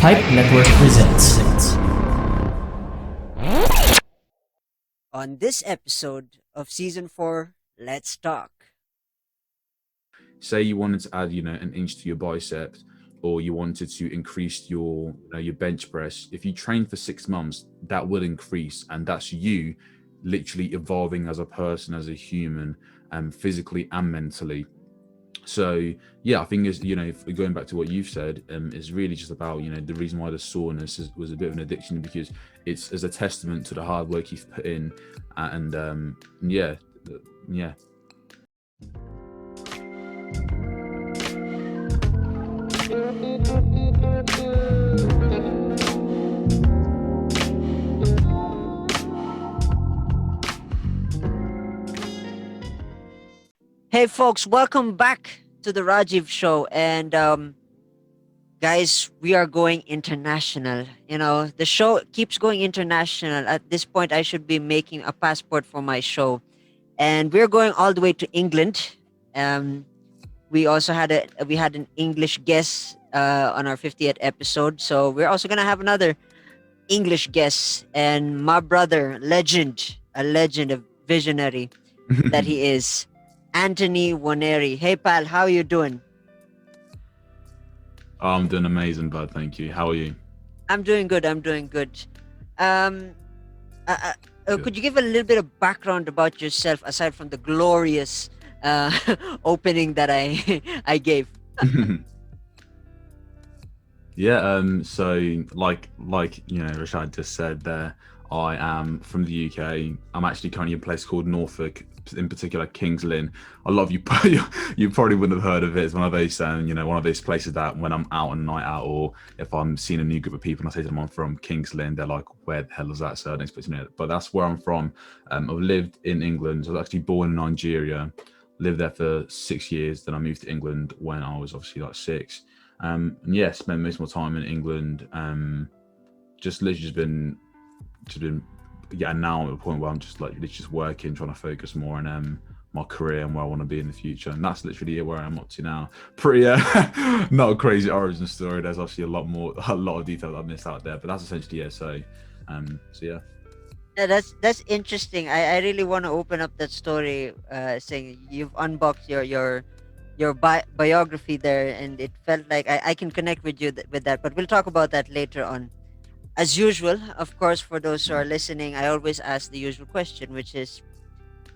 Pipe Network presents. On this episode of season 4, let's talk. Say you wanted to add, an inch to your biceps, or you wanted to increase your bench press. If you train for 6 months, that will increase, and that's you literally evolving as a person, as a human, physically and mentally. So yeah, I think is if we're going back to what you've said, it's really just about the reason why the soreness was a bit of an addiction, because it's as a testament to the hard work you've put in, and yeah, yeah. Hey folks, welcome back to the Rajiv show. And guys, we are going international. The show keeps going international. At this point, I should be making a passport for my show. And we're going all the way to England. Um, we also had an English guest on our 50th episode. So we're also gonna have another English guest, and my brother, a legend, a visionary that he is, Anthony Nwaneri. Hey pal, how you doing? Oh, I'm doing amazing, bud. Thank you. How are you? I'm doing good. I'm doing good. Um, Good. could you give a little bit of background about yourself aside from the glorious uh, opening that I I gave? Yeah, so like Rashad just said there, I am from the UK. I'm actually currently in a place called Norfolk, in particular Kings Lynn. A lot of you you probably wouldn't have heard of it. It's one of those one of those places that when I'm out on a night out, or if I'm seeing a new group of people and I say to them I'm from Kings Lynn, they're like, where the hell is that? So I don't expect to know it. But that's where I'm from. I've lived in England. I was actually born in Nigeria, lived there for 6 years. Then I moved to England when I was obviously like 6. And yeah, spent most of my time in England. Just literally just been yeah. Now I'm at a point where I'm just like literally just working, trying to focus more on my career and where I want to be in the future. And that's literally where I'm up to now. Pretty not a crazy origin story. There's obviously a lot of detail that I missed out there, but that's essentially it. So yeah. Yeah, that's interesting. I really want to open up that story, saying you've unboxed your biography there, and it felt like I can connect with you with that. But we'll talk about that later on. As usual, of course, for those who are listening, I always ask the usual question, which is,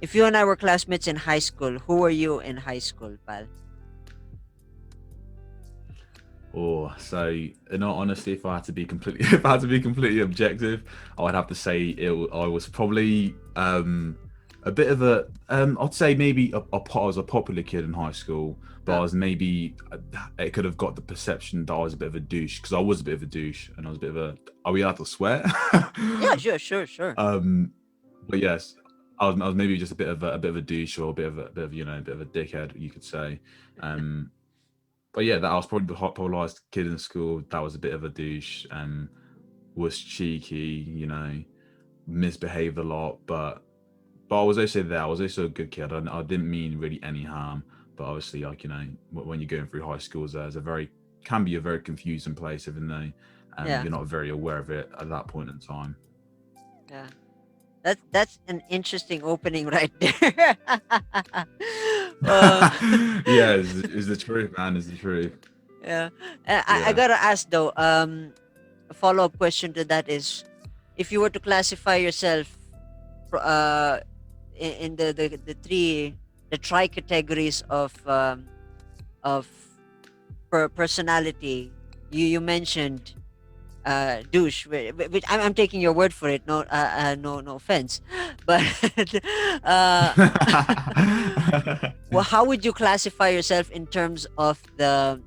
if you and I were classmates in high school, who were you in high school, pal? Oh, so in all honesty, if I had to be completely, if I had to be completely objective, I would have to say I was probably a bit of a I'd say maybe I was a popular kid in high school, but I Uh, was maybe it could have got the perception that I was a bit of a douche, because I was a bit of a douche and I was a bit of a. Are we allowed to swear? yeah, sure, sure, sure. um, but yes, I was maybe just a bit of a douche, or a bit of a dickhead, you could say. Um, but yeah, that I was probably the hot polarized kid in school. That was a bit of a douche, was cheeky, misbehaved a lot. But I was also there. I was also a good kid. I didn't mean really any harm. But obviously, like when you're going through high schools, there's can be a very confusing place, even though Yeah, you're not very aware of it at that point in time. yeah. That's an interesting opening right there. uh, Yeah, is the truth, man. Is the truth. yeah. I Yeah. gotta ask though. A follow up question to that is, if you were to classify yourself, in the three the tri categories of personality, you mentioned douche, which I'm taking your word for it. No offense, but uh, well, how would you classify yourself in terms of the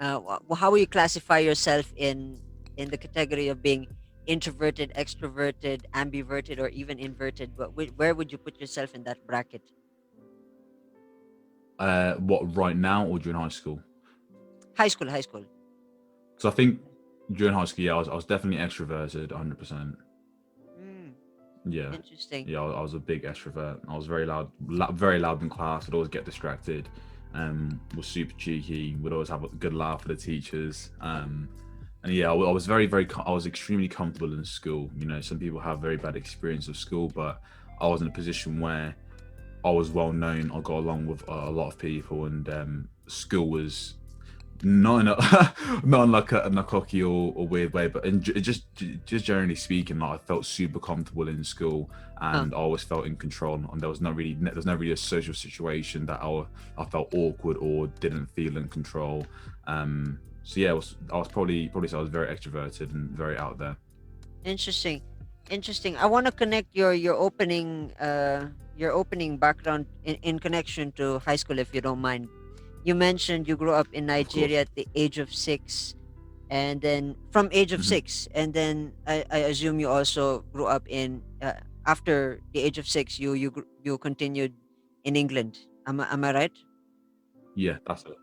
how will you classify yourself in the category of being introverted, extroverted, ambiverted, or even inverted? But where would you put yourself in that bracket? What, right now or during high school? High school, high school. So I think during high school, yeah, I was definitely extroverted, 100%. Mm, Yeah, interesting. yeah, I was a big extrovert. I was very loud, very loud in class. Would always get distracted. Was super cheeky. Would always have a good laugh with the teachers. and yeah, I was very, I was extremely comfortable in school. You know, some people have very bad experience of school, but I was in a position where I was well known. I got along with a lot of people, and school was not in a not in like a cocky or weird way, but just generally speaking, like I felt super comfortable in school, Huh. and I always felt in control. And there was never really a social situation that I felt awkward or didn't feel in control. So yeah, I was probably so I was very extroverted and very out there. Interesting. Interesting. I want to connect your opening background in connection to high school, if you don't mind. You mentioned you grew up in Of course. Nigeria at the age of 6, and then from age of Mhm. 6, and then I assume you also grew up in after the age of 6, you continued in England. Am I right? Yeah, that's it.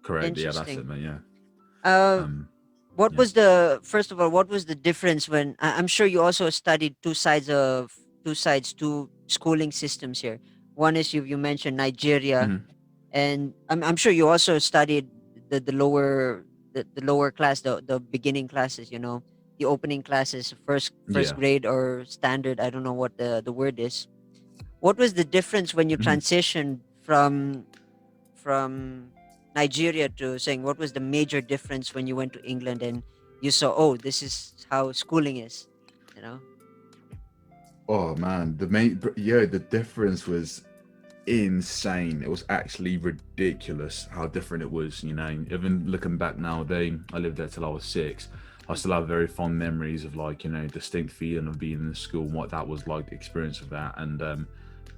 Correct. Yeah, that's Interesting. it, man. Yeah. Uh, Um. what Yeah. was the first of all? What was the difference when I'm sure you also studied two schooling systems here. One is you mentioned Nigeria, Mhm. and I'm sure you also studied the lower the lower class, the beginning classes. The opening classes, first Yeah. grade or standard. I don't know what the word is. What was the difference when you Mhm. transitioned from Nigeria to saying what was the major difference when you went to England and you saw, oh, this is how schooling is, you know? Oh man, the difference was insane. It was actually ridiculous how different it was. You know, even looking back now, I lived there till I was 6. I Mm. still have very fond memories of like distinct feeling of being in the school and what that was like, the experience of that, and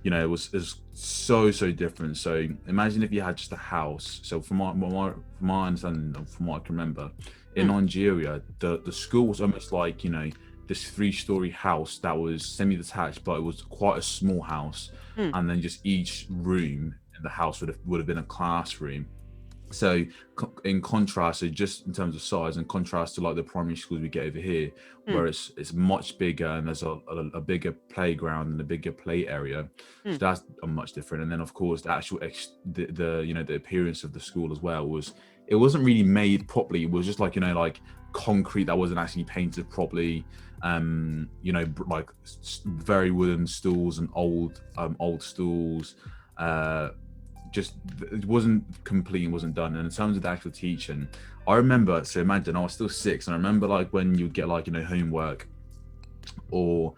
it was so different. So imagine if you had just a house. So from my understanding, from what I can remember, in Mm. Nigeria, the school was almost like this 3-story house that was semi-detached, but it was quite a small house, Mm. and then just each room in the house would have been a classroom. So in contrast, so just in terms of size, in contrast to like the primary schools we get over here, Mm. where it's much bigger and there's a bigger playground and a bigger play area, so Mm. that's a much different. And then of course the actual the appearance of the school as well it wasn't really made properly. It was just like like concrete that wasn't actually painted properly. Like very wooden stools and old stools. Just it wasn't complete and wasn't done. And in terms of the actual teaching, I remember, so imagine I was still 6, and I remember like when you get like homework or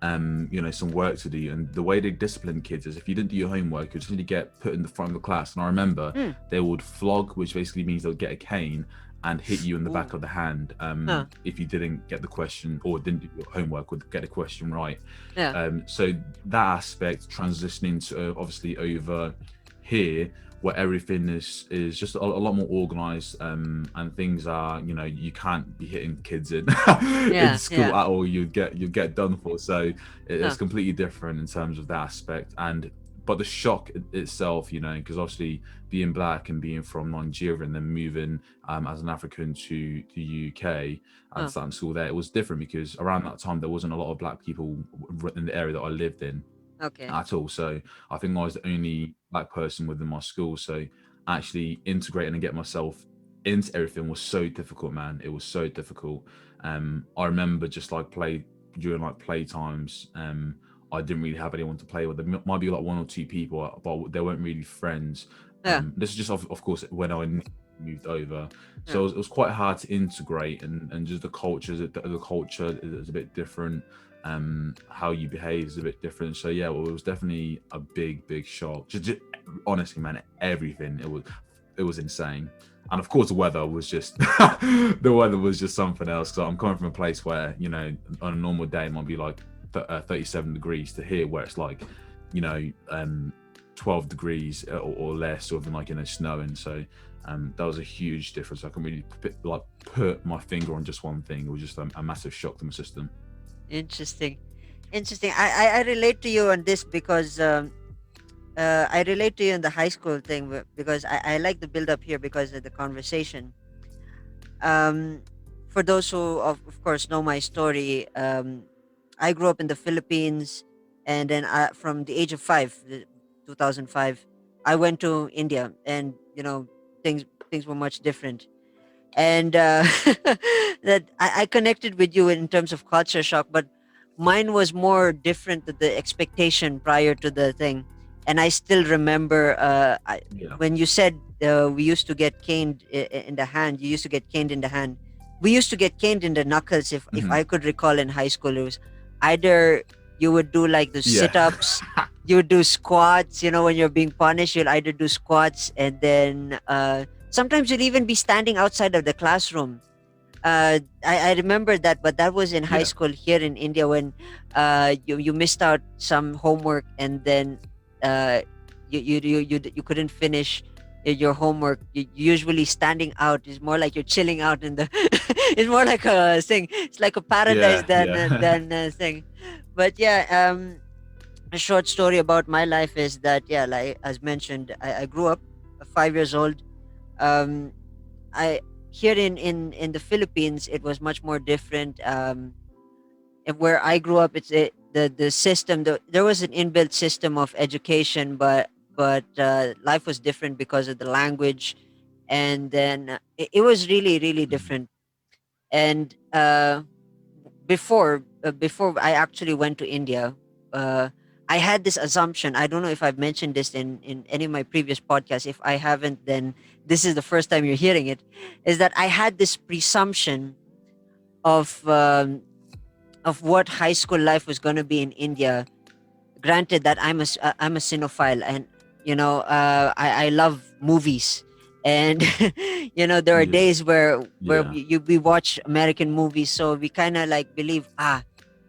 some work to do, and the way they discipline kids is if you didn't do your homework, you just need to get put in the front of the class. And I remember Mm. they would flog, which basically means they'll get a cane and hit you in the back Ooh. of the hand Huh. if you didn't get the question or didn't do your homework or get a question right. Yeah. So that aspect transitioning to obviously over here, where everything is just a lot more organized, and things are, you can't be hitting kids in in Yeah. school Yeah. at all. You get done for. So it's Huh. completely different in terms of that aspect. And but the shock itself, because obviously being black and being from Nigeria and then moving as an African to the UK and Huh. starting school there, it was different because around that time there wasn't a lot of black people in the area that I lived in Okay. at all. So I think I was the only black person within my school. So actually integrating and getting myself into everything was so difficult, man. It was so difficult. I remember just like during like play times. I didn't really have anyone to play with. There might be like one or two people, but they weren't really friends. Yeah. This is just of course when I moved over, so Yeah. it was quite hard to integrate, and just the culture is a bit different. How you behave is a bit different. So yeah, well, it was definitely a big shock. Just honestly, man, everything it was insane. And of course, the weather was just the weather was just something else. So I'm coming from a place where on a normal day it might be like 37 degrees to here, where it's like you know um 12 degrees or less, or even like snowing. So that was a huge difference. I can really put my finger on just one thing. It was just a massive shock to my system. Interesting. Interesting. I relate to you on this because I relate to you in the high school thing because I like the build up here because of the conversation. Um, for those who, of course, know my story, I grew up in the Philippines, and then from the age of 5, 2005, I went to India, and things things were much different. And that I connected with you in terms of culture shock, but mine was more different to the expectation prior to the thing. And I still remember Yeah. when you said we used to get caned in the hand. You used to get caned in the hand. We used to get caned in the knuckles. If Hmm. I could recall in high school, it was either you would do like the Yeah. sit-ups, you would do squats. You know, when you're being punished, you'll either do squats and then sometimes you'll even be standing outside of the classroom. I remember that, but that was in high Yeah. school here in India when you missed out some homework and then uh, you couldn't finish your homework. Usually standing out is more like you're chilling out in the. It's more like a thing. It's like a paradise Yeah. than Yeah. thing. But yeah, a short story about my life is that yeah, like as mentioned, I grew up 5 years old. Um, I here in the Philippines, it was much more different. And where I grew up, the system. There was an inbuilt system of education, but life was different because of the language, and then it was really Mhm. different. And before I actually went to India, uh, I had this assumption. I don't know if I've mentioned this in any of my previous podcasts. If I haven't, then this is the first time you're hearing it. Is that I had this presumption of um, of what high school life was going to be in India. Granted that I'm a cinephile, and I love movies, and there are Yeah. days where Yeah. we watch American movies, so we kind of like believe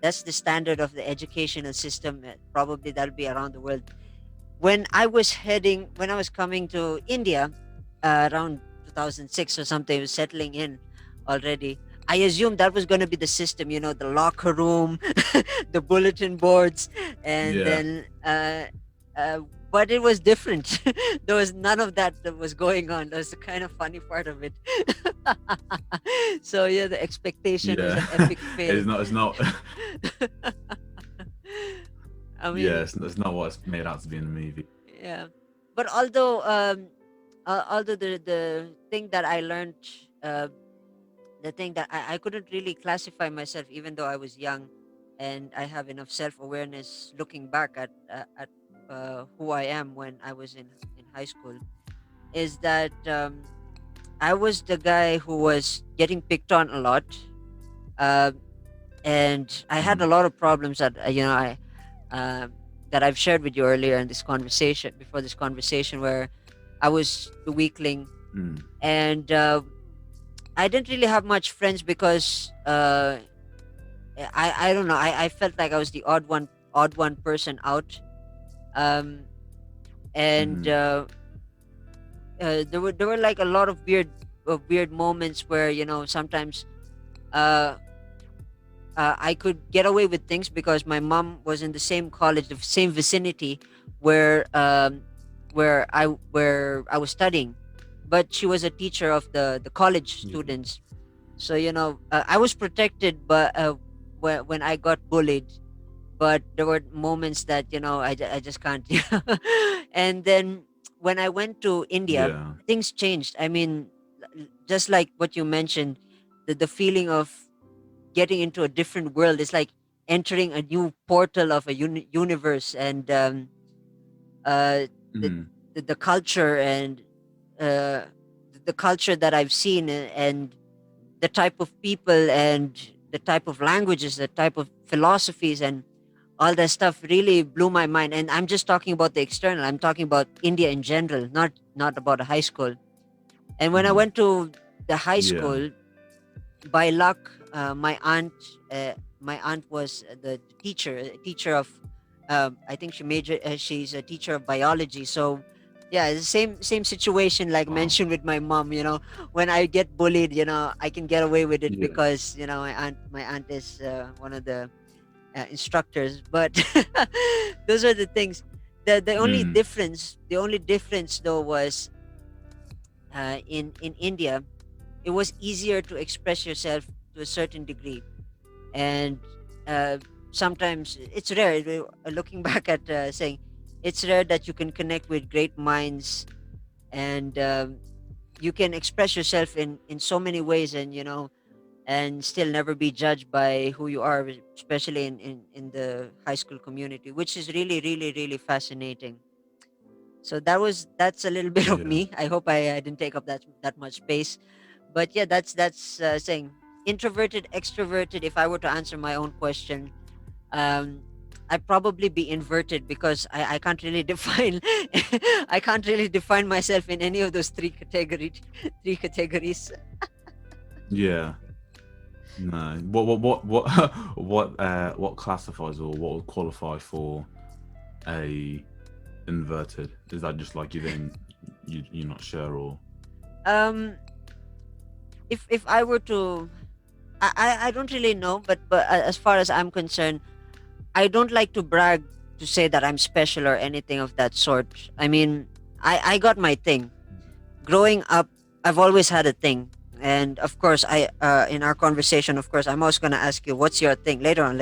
that's the standard of the educational system. Probably that'll be around the world. When I was coming to India around 2006 or something, was settling in already. I assumed that was going to be the system, the locker room, the bulletin boards, and Yeah. then, uh, but it was different. There was none of that was going on. That's the kind of funny part of it. So yeah, the expectation was Yeah. an epic fail. It's not. It's not. I Yeah. mean, It's not what it's made out to be in the movie. yeah, but although the thing that I learned, uh, the thing that I couldn't really classify myself, even though I was young, and I have enough self awareness looking back at who I am when I was in high school, is that I was the guy who was getting picked on a lot, uh, and I had a Mhm. lot of problems um, that I've shared with you earlier in this conversation, before this conversation, where I was the weakling, Mm. and I didn't really have much friends because I don't know. I felt like I was the odd one person out. Um, and Mhm. there were like a lot of weird moments where sometimes uh, I could get away with things because my mom was in the same college, the same vicinity where where I was studying, but she was a teacher of the college Yeah. students. So I was protected, but when I got bullied, but there were moments that I just can't. And then when I went to India, Yeah. things changed. I mean, just like what you mentioned, the feeling of getting into a different world is like entering a new portal of a universe, and uh, the, Mhm. the culture and uh, the culture that I've seen, and the type of people and the type of languages, the type of philosophies, and all that stuff really blew my mind. And I'm just talking about the external. I'm talking about India in general, not about a high school. And when I Mhm. went to the high Yeah. school, by luck, my aunt was the teacher, teacher of, I think she's a teacher of biology. So, yeah, it's the same situation like Wow. mentioned with my mom. When I get bullied, I can get away with it Yeah. because my aunt is one of the instructors. But those are the things. Mm. The only difference though was in India, it was easier to express yourself to a certain degree, and uh, sometimes it's rare. Looking back at saying, it's rare that you can connect with great minds, and you can express yourself in so many ways, and and still never be judged by who you are, especially in the high school community, which is really, really, really fascinating. So that's a little bit of Yeah. me. I hope I didn't take up that much space, but yeah, that's saying introverted, extroverted. If I were to answer my own question, um, I'd probably be inverted because I can't really define I can't really define myself in any of those three categories. Yeah. No. What classifies or what would qualify for a inverted? Is that just like you're not sure or Um, if I were to, I don't really know, but as far as I'm concerned, I don't like to brag to say that I'm special or anything of that sort. I mean, I got my thing. Growing up, I've always had a thing. And of course, I in our conversation, of course, I'm also gonna ask you what's your thing later on,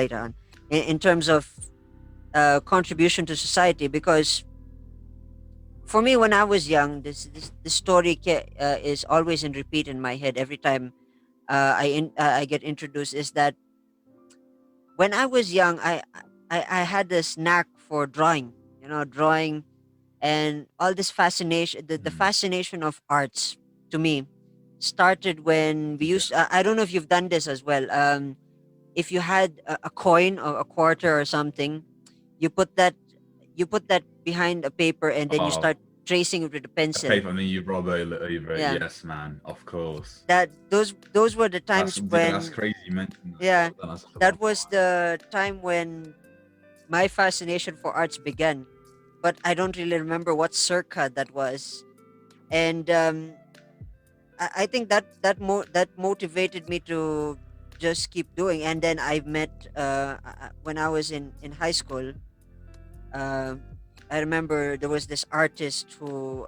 in terms of contribution to society. Because for me, when I was young, this story is always in repeat in my head every time I get introduced. Is that when I was young, I had this knack for drawing. Drawing and all this fascination. The Mm. fascination of arts to me started when we Yeah. used. I don't know if you've done this as well. If you had a coin or a quarter or something, you put that you put that behind a paper, and then you Oh, start tracing it with a a pencil. paper and then you rub over it. Yeah, Yes, man. Of course. those were the That's times yeah, that's when, crazy you mentioned that. yeah, That's such a that fun was one. the time when my fascination for arts began. But I don't really remember what circa that was. And I think that motivated me to just keep doing. And then I met when I was in high school. um I remember there was this artist who,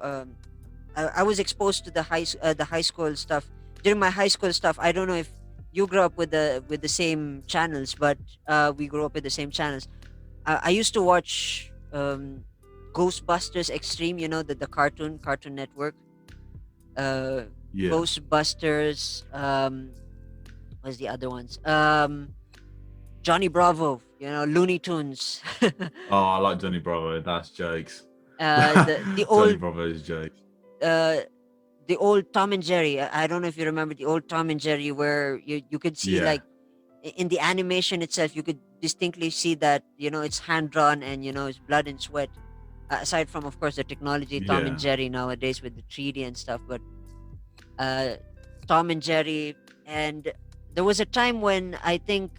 I was exposed to the high school stuff during my high school stuff. I don't know if you grew up with the same channels, but we grew up with the same channels. I used to watch Ghostbusters Extreme, the Cartoon Network. uh Yeah. Ghostbusters, what's the other ones? Johnny Bravo, Looney Tunes. Oh, I like Johnny Bravo. That's jokes. The Johnny old Bravo's jokes. uh the old Tom and Jerry. I don't know if you remember the old Tom and Jerry, where you could see, Yeah. like, in the animation itself, you could distinctly see that it's hand drawn, and it's blood and sweat. Aside from, of course, the technology, Tom and Yeah. Jerry nowadays with the 3D and stuff, but uh, Tom and Jerry. And there was a time when I think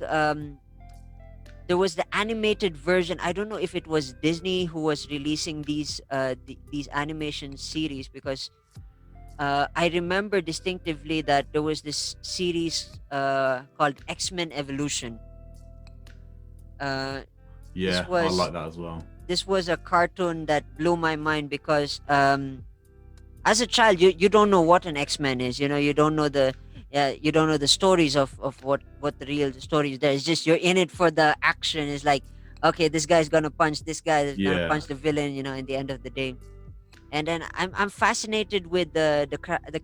there was the animated version. I don't know if it was Disney who was releasing these animation series, because I remember distinctively that there was this series called X-Men Evolution. Uh, this Yeah. I was like that as well. this was a cartoon that blew my mind, because as a child, you don't know what an X-Men is. You don't know the stories of what the real story is. There, it's just you're in it for the action. It's like, okay, this guy's gonna punch this guy, is gonna Yeah. punch the villain, in the end of the day. And then I'm fascinated with the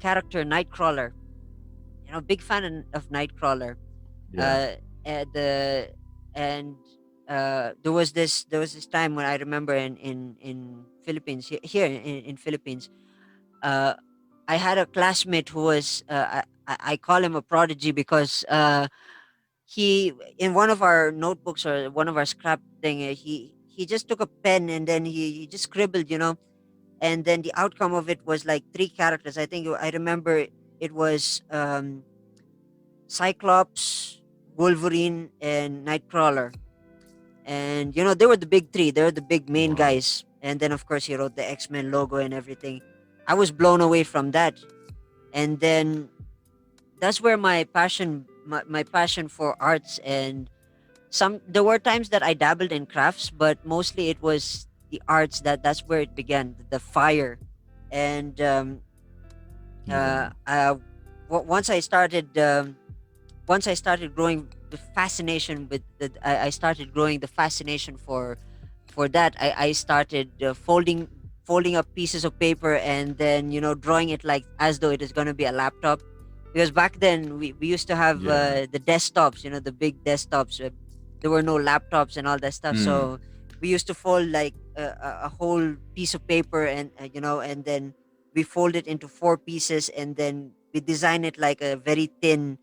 character Nightcrawler. Big fan of Nightcrawler. Yeah. uh the and there was this time when I remember in Philippines, here in Philippines. uh I had a classmate who was, I call him a prodigy, because he, in one of our notebooks or one of our scrap thing, he just took a pen, and then he just scribbled, and then the outcome of it was like three characters. I think I remember it was Cyclops, Wolverine, and Nightcrawler. And they were the big three. They were the big main Wow. guys. And then, of course, he wrote the X-Men logo and everything. I was blown away from that. And then that's where my passion for arts, and some there were times that I dabbled in crafts, but mostly it was the arts. That's where it began. The fire. And Yeah. uh, uh, once I started growing the fascination with I started growing the fascination for that. I started folding folding up pieces of paper and then drawing it like as though it is going to be a laptop, because back then we used to have Yeah. the desktops, the big desktops. There were no laptops and all that stuff, Mm. so we used to fold like a whole piece of paper, and and then we fold it into four pieces, and then we design it like a very thin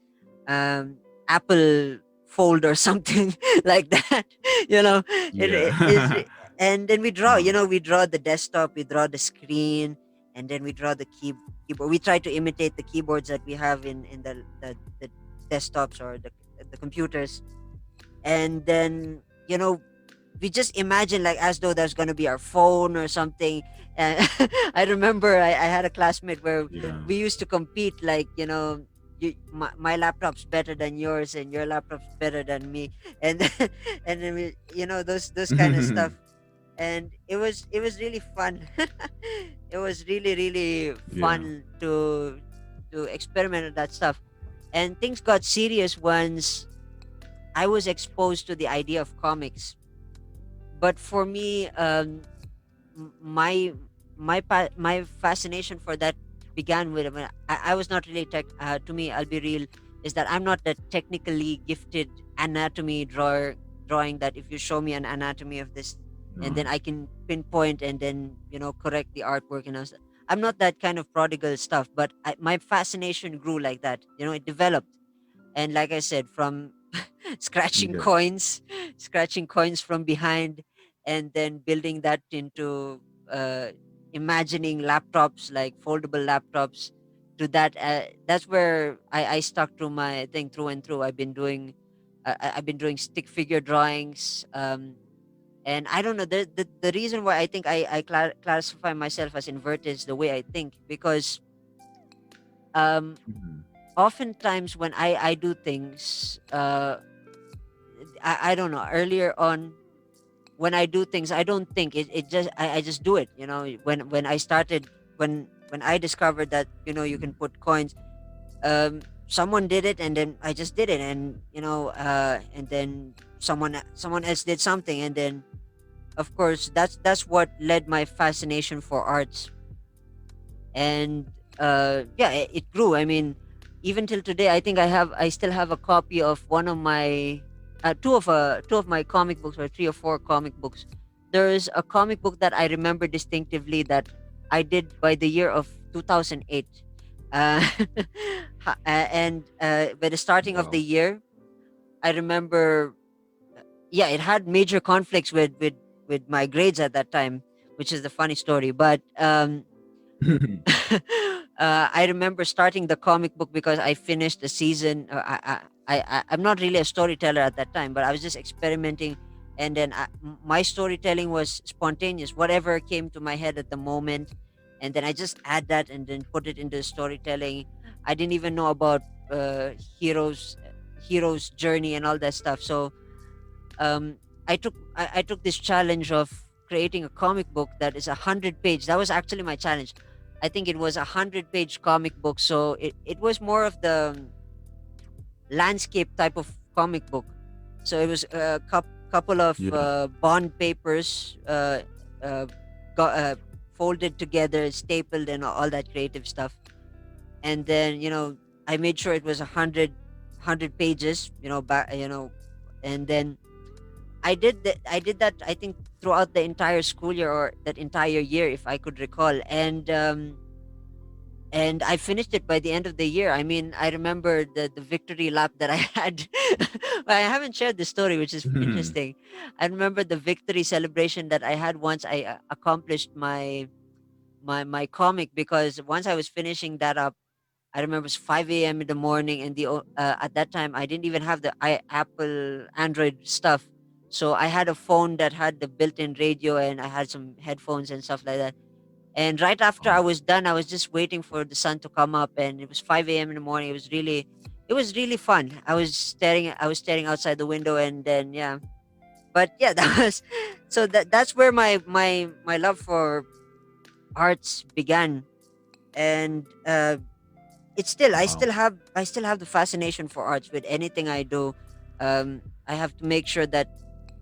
um, apple fold or something like that. you know it is. Yeah. And then we draw, Oh, we draw the desktop, we draw the screen, and then we draw the keyboard. We try to imitate the keyboards that we have in the desktops or the computers. And then we just imagine like as though that's going to be our phone or something. And I remember I had a classmate where yeah. we used to compete, like my laptop's better than yours and your laptop's better than me. And and then those kind of stuff. And it was really fun. It was really really Yeah. fun to experiment with that stuff. And things got serious once I was exposed to the idea of comics. But for me, my fascination for that began with when I was not really tech. To me, I'll be real, is that I'm not the technically gifted anatomy drawing that if you show me an anatomy of this, and then No. I can pinpoint and then correct the artwork and all. I'm not that kind of prodigal stuff, but my fascination grew like that. It developed. And like I said, from scratching Okay. coins, scratching coins from behind, and then building that into uh, imagining laptops, like foldable laptops. To that, that's where I stuck to my thing through and through. I've been doing stick figure drawings. And I don't know the reason why I think I classify myself as inverted is the way I think, because um Mhm. oftentimes when I do things, I don't know, earlier on when I do things, I don't think it just I just do it. When I started, when I discovered that you can Mm. put coins, someone did it and then I just did it. And and then someone else did something, and then of course that's what led my fascination for arts. And yeah, it grew. I mean, even till today, I think I still have a copy of one of my two of my comic books, or three or four comic books. There is a comic book that I remember distinctively that I did by the year of 2008. uh, and by the starting of the Wow. year, I remember, yeah, it had major conflicts with my grades at that time, which is the funny story. But I remember starting the comic book because I finished the season. I'm not really a storyteller at that time, but I was just experimenting. And then my storytelling was spontaneous, whatever came to my head at the moment. And then I just add that and then put it into storytelling. I didn't even know about uh, heroes, heroes' journey and all that stuff. So um, I took this challenge of creating a comic book that is 100 page. That was actually my challenge. I think it was 100 page comic book. So it was more of the landscape type of comic book. So it was a couple of Yeah. bond papers, uh, got, folded together, stapled, and all that creative stuff. And then I made sure it was 100 pages. And then I did that, I think, throughout the entire school year, or that entire year, if I could recall. And I finished it by the end of the year. I mean, I remember the victory lap that I had. I haven't shared the story, which is interesting. I remember the victory celebration that I had once I accomplished my comic, because once I was finishing that up, I remember it was 5 a.m. in the morning, and at that time I didn't even have the Apple Android stuff. So I had a phone that had the built-in radio, and I had some headphones and stuff like that. And right after I Oh, was done, I was just waiting for the sun to come up, and it was 5 a.m. in the morning. It was really fun. I was staring outside the window, and then yeah. But yeah, that was so that's where my love for arts began. And it's still wow. I still have the fascination for arts. With anything I do, I have to make sure that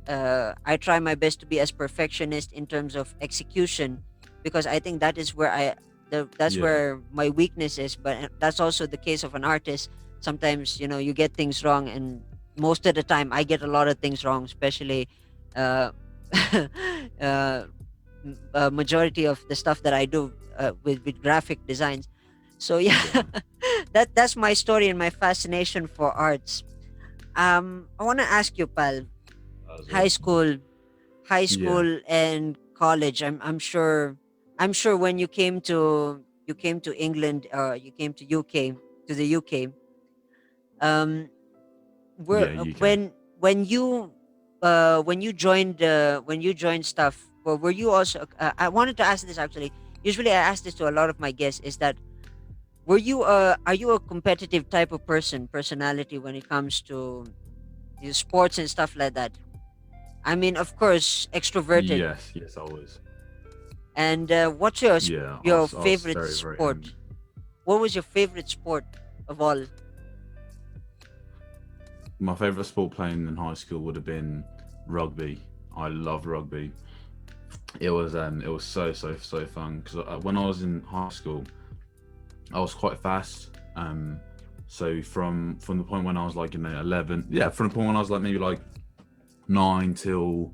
I try my best to be as perfectionist in terms of execution, because I think that is where that's Yeah. where my weakness is. But that's also the case of an artist. Sometimes you get things wrong, and most of the time I get a lot of things wrong, especially uh, uh, majority of the stuff that I do with graphic designs. So yeah, Yeah. that's my story and my fascination for arts. I want to ask you, pal, That was high awesome. school, high Yeah. school and college. I'm sure when you came to England, you came to UK to the UK. Um, where Yeah. UK. when you joined stuff, were you also? I wanted to ask this actually. Usually, I ask this to a lot of my guests. Is that are you a competitive type of personality when it comes to sports and stuff like that? I mean, of course, extroverted. Yes. Yes, I was. And what's your Yeah, your I was favorite very, very. sport? What was your favorite sport of all? My favorite sport playing in high school would have been rugby. I love rugby. It was so fun because when I was in high school, I was quite fast. So from the point when I was like 11, yeah, from the point when I was like maybe like 9 till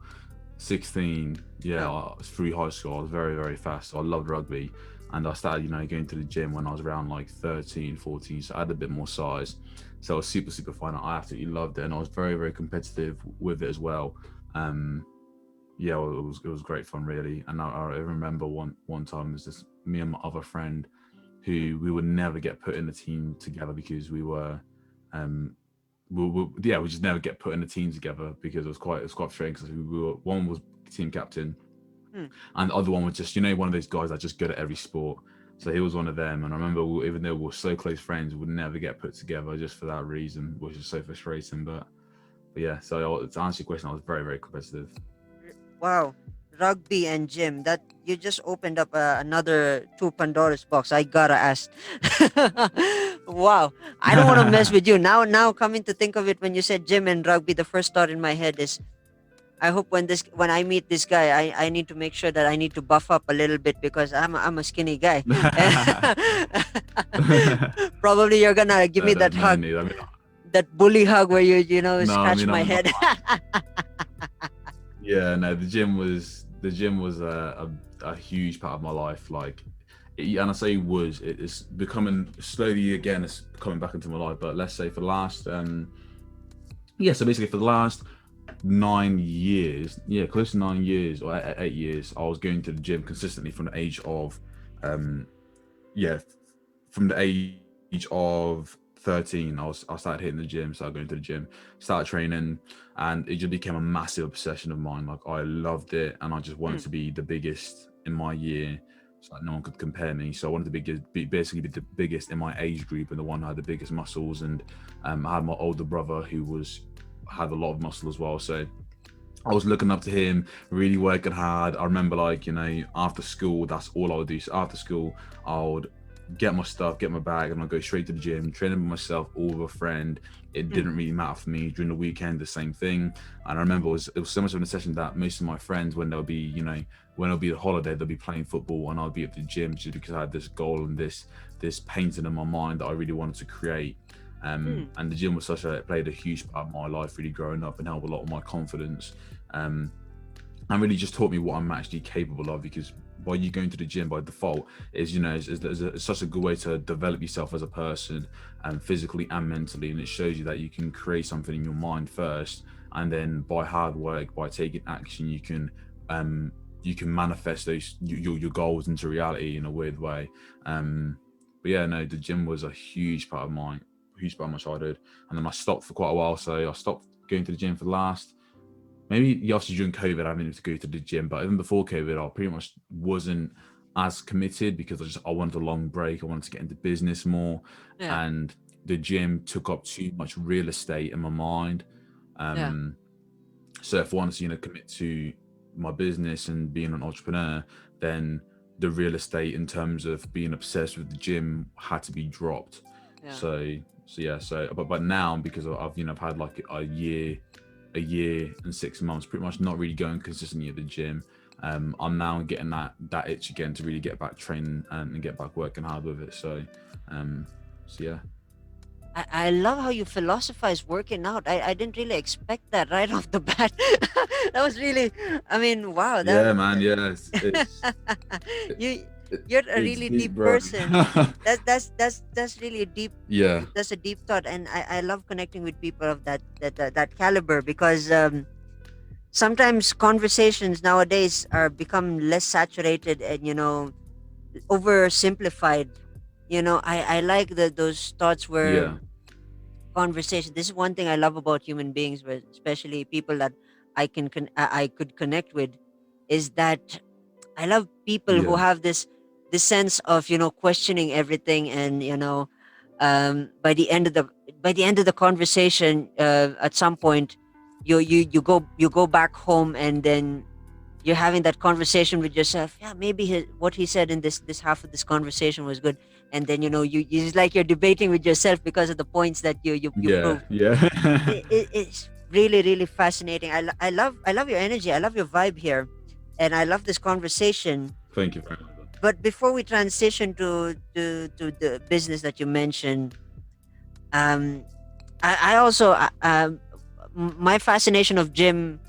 16, yeah, Yeah. through high school, I was very, very fast. So I loved rugby. And I started, going to the gym when I was around like 13, 14. So I had a bit more size. So it was super, super fun. I absolutely loved it. And I was very, very competitive with it as well. Um, yeah, it was great fun, really. And I remember one time, it was just me and my other friend Hmm. who we would never get put in the team together because we were um we just never get put in a team together because it was quite strange because we were one was team captain Hmm. and the other one was just one of those guys that just good at every sport. So he was one of them, and I remember even though we were so close friends, we would never get put together just for that reason, which is so frustrating. But yeah, so to answer your question, I was very, very competitive. Wow, rugby and gym. That you just opened up another two Pandora's box. I gotta ask. Wow, I don't want to mess with you now. Coming to think of it, when you said gym and rugby, the first thought in my head is, I hope when I meet this guy, I need to make sure that I need to buff up a little bit because I'm a skinny guy. Probably you're gonna give me that No hug, need. I mean, that bully hug where you no, I scratch mean, my head. yeah, no, the gym was a huge part of my life. Like, and I say it's becoming slowly again. It's coming back into my life. But let's say for the last yeah, so basically for the last 9 years, yeah, close to 9 years or 8 years, I was going to the gym consistently from the age of yeah, from the age of 13. I started hitting the gym, started going to the gym, started training, and it just became a massive obsession of mine. Like, I loved it, and I just wanted Hmm. to be the biggest in my year, so that no one could compare me. So I wanted to basically be the biggest in my age group and the one who had the biggest muscles. And I had my older brother who had a lot of muscle as well. So I was looking up to him, really working hard. I remember, like, after school, that's all I would do. So after school, I would get my stuff, get my bag, and I'd go straight to the gym, training by myself or with a friend. It Hmm. didn't really matter for me. During the weekend, the same thing. And I remember it was so much of a session that most of my friends, when they'll be, when it'll be a holiday, they'll be playing football, and I'll be at the gym just because I had this goal and this painting in my mind that I really wanted to create. Hmm. And the gym was it played a huge part of my life, really growing up, and helped a lot of my confidence. Um, and really just taught me what I'm actually capable of, because by you going to the gym by default is such a good way to develop yourself as a person, physically and mentally. And it shows you that you can create something in your mind first, and then by hard work, by taking action, you can manifest your goals into reality in a weird way. But yeah, no, the gym was a huge part of my childhood. And then I stopped for quite a while, so I stopped going to the gym for the last, maybe obviously during COVID, I didn't to go to the gym, but even before COVID, I pretty much wasn't as committed because I wanted a long break. I wanted to get into business more, Yeah. and the gym took up too much real estate in my mind. Yeah. Um, so if I wanted to, commit to my business and being an entrepreneur, then the real estate in terms of being obsessed with the gym had to be dropped. Yeah. So yeah, but now, because I've had like a year and 6 months, pretty much not really going consistently at the gym. I'm now getting that itch again to really get back training and get back working hard with it. So yeah. I love how you philosophize working out. I didn't really expect that right off the bat. That was really, I mean, wow. Yeah, man. Yeah, You you're a it's really deep, deep bro. person. That's really a deep. Yeah, That's a deep thought, and I love connecting with people of that caliber because sometimes conversations nowadays are become less saturated and oversimplified. I like those thoughts where yeah, conversation. This is one thing I love about human beings, but especially people that I could connect with, is that I love people who yeah, have this sense of questioning everything, and by the end of the conversation, at some point, you go back home, and then you're having that conversation with yourself. Yeah, maybe what he said in this half of this conversation was good, and then it's like you're debating with yourself because of the points that you yeah, proved. yeah. It's really really fascinating. I love your energy. I love your vibe here, and I love this conversation. Thank you very much. But before we transition to the business that you mentioned, um, I also my fascination of gym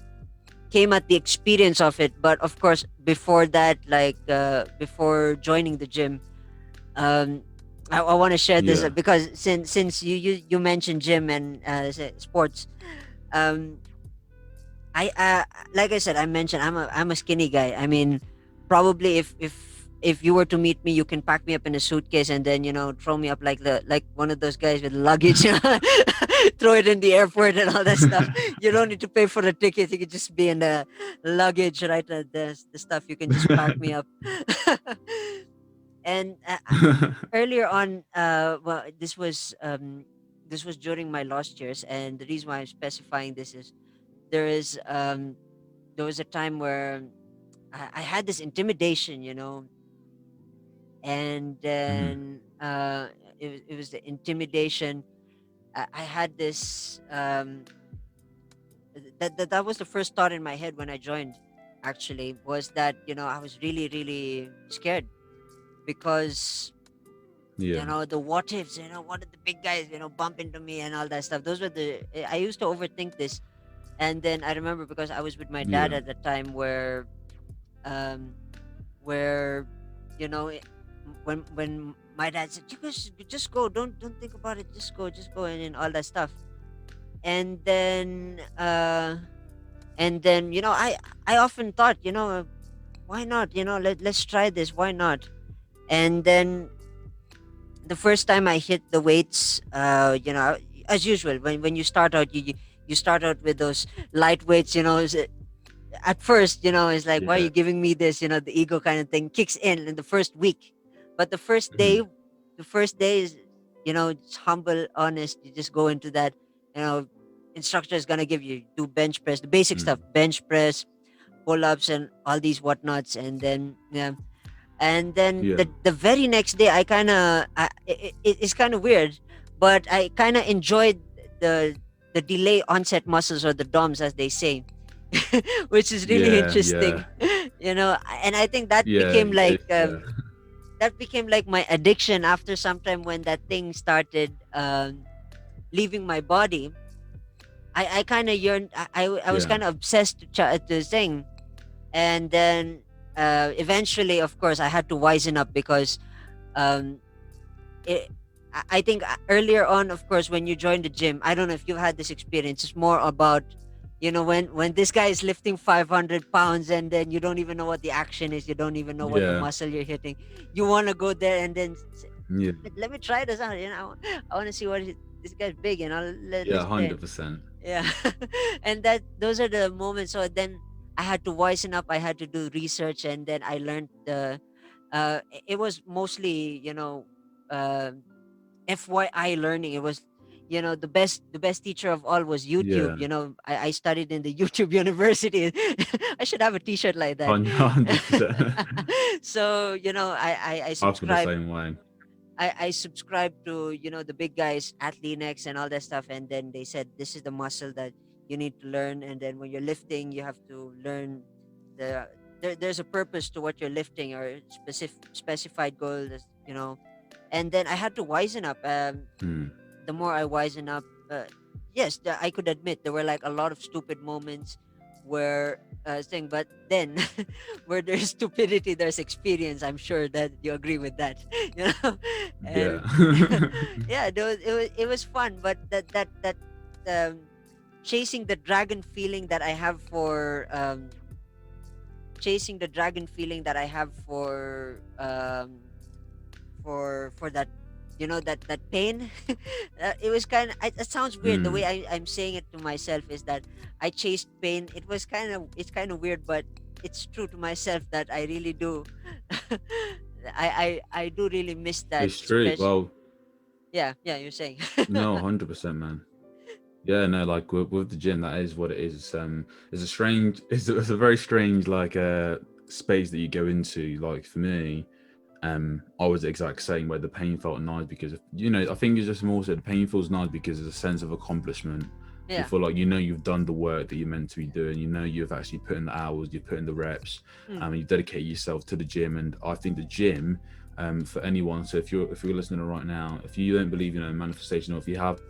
came at the experience of it. But of course, before that, like before joining the gym, um, I want to share this Yeah, because since you mentioned gym and sports, um, I like I said, I mentioned I'm a skinny guy. I mean, probably if you were to meet me, you can pack me up in a suitcase and then throw me up like one of those guys with luggage, throw it in the airport and all that stuff. You don't need to pay for the ticket. You can just be in the luggage, right? The stuff you can just pack me up. And earlier on, well, this was during my lost years, and the reason why I'm specifying this is there is there was a time where I had this intimidation, and Mhm. then it was the intimidation. I had this that was the first thought in my head when I joined. Actually, was that I was really really scared because Yeah, the what ifs, what if the big guys bump into me and all that stuff. Those were I used to overthink this, and then I remember because I was with my dad yeah, at the time um where when my dad said, you guys just go, don't think about it, just go, and all that stuff. And then I often thought, why not, let's try this, why not? And then the first time I hit the weights, as usual, when you start out, you start out with those light weights, at first, it's like, why are yeah. you giving me this? The ego kind of thing kicks in the first week. But Mhm. the first day is, it's humble, honest. You just go into that, you know, instructor is gonna give you do bench press, the basic stuff, Mm. bench press, pull ups, and all these whatnots, and then yeah, and then Yeah, the very next day, I kind of, it's kind of weird, but I kind of enjoyed the the delay onset muscles, or the DOMs, as they say, which is really yeah, yeah, interesting. And I think that yeah. became like Yeah. my addiction after some time when that thing started leaving my body. I kind of yearned. I was Yeah. kind of obsessed to sing, and then eventually, of course, I had to wisen up because um, it, I think earlier on, of course, when you join the gym, I don't know if you've had this experience. It's more about, when this guy is lifting 500 pounds, and then you don't even know what the action is. You don't even know what the Yeah. muscle you're hitting. You want to go there and then Yeah. let me try this out. I want to see this guy's big. Yeah. Let's play. 100%. Yeah. And those are the moments. So then I had to wisen up. I had to do research, and then I learned it was mostly, uh, FYI learning. It was, the best teacher of all was YouTube. Yeah. I studied in the YouTube University. I should have a T-shirt like that. 100%. So I I feel the subscribed. same way. I subscribed to the big guys, Athlenex, and all that stuff, and then they said this is the muscle that you need to learn, and then when you're lifting, you have to learn the there's a purpose to what you're lifting or specified goal. And then I had to wisen up. Mm. The more I wisen up, yes, I could admit there were like a lot of stupid moments where thing, but then where there's stupidity, there's experience. I'm sure that you agree with that, you know. Yeah. And yeah, it was fun, but that um, chasing the dragon feeling that I have for chasing the dragon feeling that I have for that, that pain. It was kind of, it sounds weird the way Mm. I'm saying it to myself, is that I chased pain. It's kind of weird, but it's true to myself that I really do. I do really miss that, It's true. especially. Well, Yeah, yeah, you're saying. no, 100%, man. Yeah, no, like with the gym, that is what it is. It's a strange, it's a very strange like space that you go into. Like for me, I was the exact same where the pain felt nice because I think it's just more so the pain feels nice because there's a sense of accomplishment. You Yeah. feel like you've done the work that you're meant to be doing. You've actually put in the hours, you've put in the reps, Mm, you dedicate yourself to the gym. And I think the gym, for anyone. So if you're listening right now, if you don't believe in manifestation, or if you have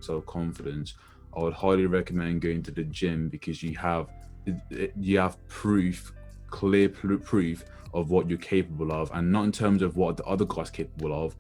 self confidence, I would highly recommend going to the gym because you have proof, clear proof of what you're capable of, and not in terms of what the other guy's capable of,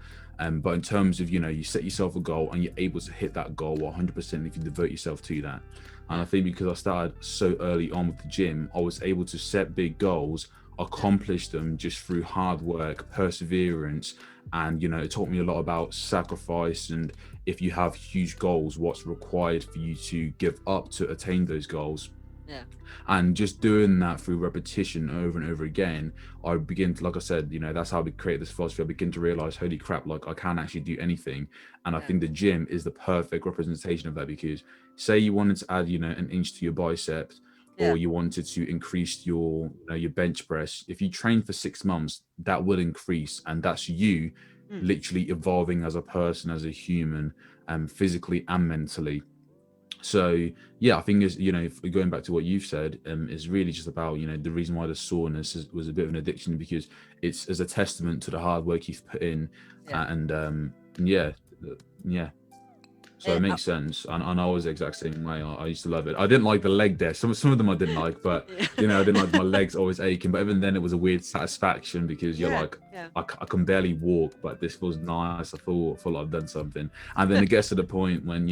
but in terms of you set yourself a goal and you're able to hit that goal 100% if you devote yourself to that. And I yeah. think because I started so early on with the gym, I was able to set big goals, Yeah. accomplish them just through hard work, perseverance, and it taught me a lot about sacrifice. And if you have huge goals, what's required for you to give up to attain those goals. Yeah. And just doing that through repetition over and over again, I begin to, like I said, that's how we create this philosophy. I begin to realize, holy crap, like I can actually do anything. And I Yeah. think the gym is the perfect representation of that, because say you wanted to add an inch to your biceps, Yeah. or you wanted to increase your bench press. If you train for 6 months, that will increase, and that's you Mm, literally evolving as a person, as a human, physically and mentally. So yeah, I think is if we're going back to what you've said, is really just about the reason why the soreness was a bit of an addiction, because it's as a testament to the hard work you've put in. yeah. And yeah, yeah. So it Eh, makes sense, and I was the exact same way. I used to love it. I didn't like the leg day. Some of them I didn't like, but I didn't like my legs always aching. But even then, it was a weird satisfaction because you're yeah. like, Yeah. I can barely walk, but this feels nice. I feel like I've done something. And then it gets to the point when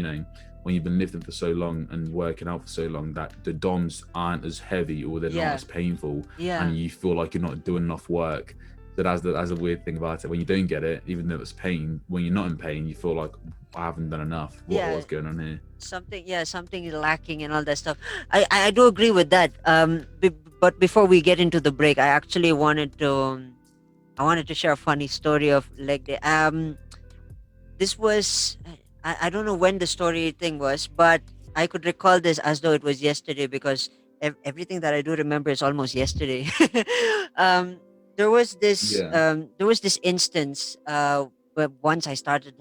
when you've been lifting for so long and working out for so long that the DOMs aren't as heavy or they're not Yeah. as painful, Yeah. and you feel like you're not doing enough work. So that's a weird thing about it. When you don't get it, even though it's pain, when you're not in pain, you feel like I haven't done enough. Yeah. What's going on here? Something is lacking and all that stuff. I do agree with that. But before we get into the break, I actually wanted to share a funny story of leg day. This was, I don't know when the story thing was, but I could recall this as though it was yesterday, because everything that I do remember is almost yesterday. um, Yeah. there was this instance where once I started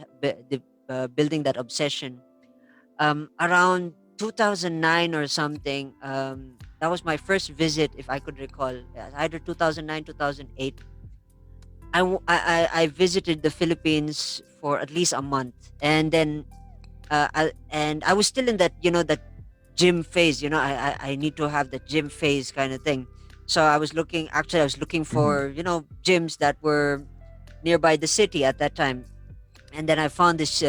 building that obsession, around 2009 or something. That was my first visit, if I could recall. Yeah, either 2009, 2008. I visited the Philippines for at least a month, and then I was still in that, that gym phase. I need to have the gym phase kind of thing. So I was looking Mhm. for gyms that were nearby the city at that time, and then I found this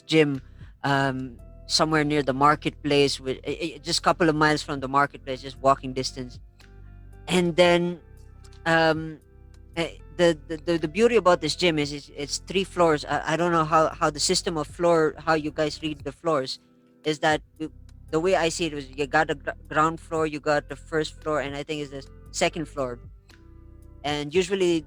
gym, um, somewhere near the marketplace, with just a couple of miles from the marketplace, just walking distance. And then um, the beauty about this gym is it's 3 floors. I don't know how the system of floor, how you guys read the floors, is that the way I see it was, you got the ground floor, you got the first floor, and I think it's the second floor. And usually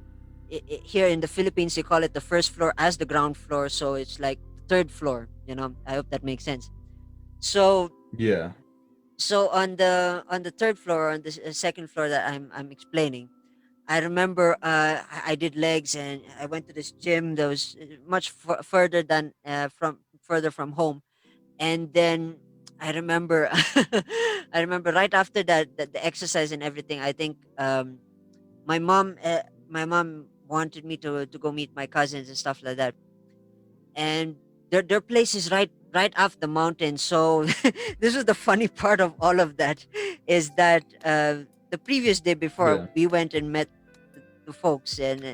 here in the Philippines, they call it the first floor as the ground floor, so it's like the third floor. I hope that makes sense. So Yeah. on the third floor, on the second floor that I'm explaining, I remember I did legs, and I went to this gym that was much further from home. And then I remember, I remember right after that, the exercise and everything. I think my mom, my mom wanted me to go meet my cousins and stuff like that, and their place is right off the mountain. So this was the funny part of all of that, is that the previous day before Yeah. we went and met the folks and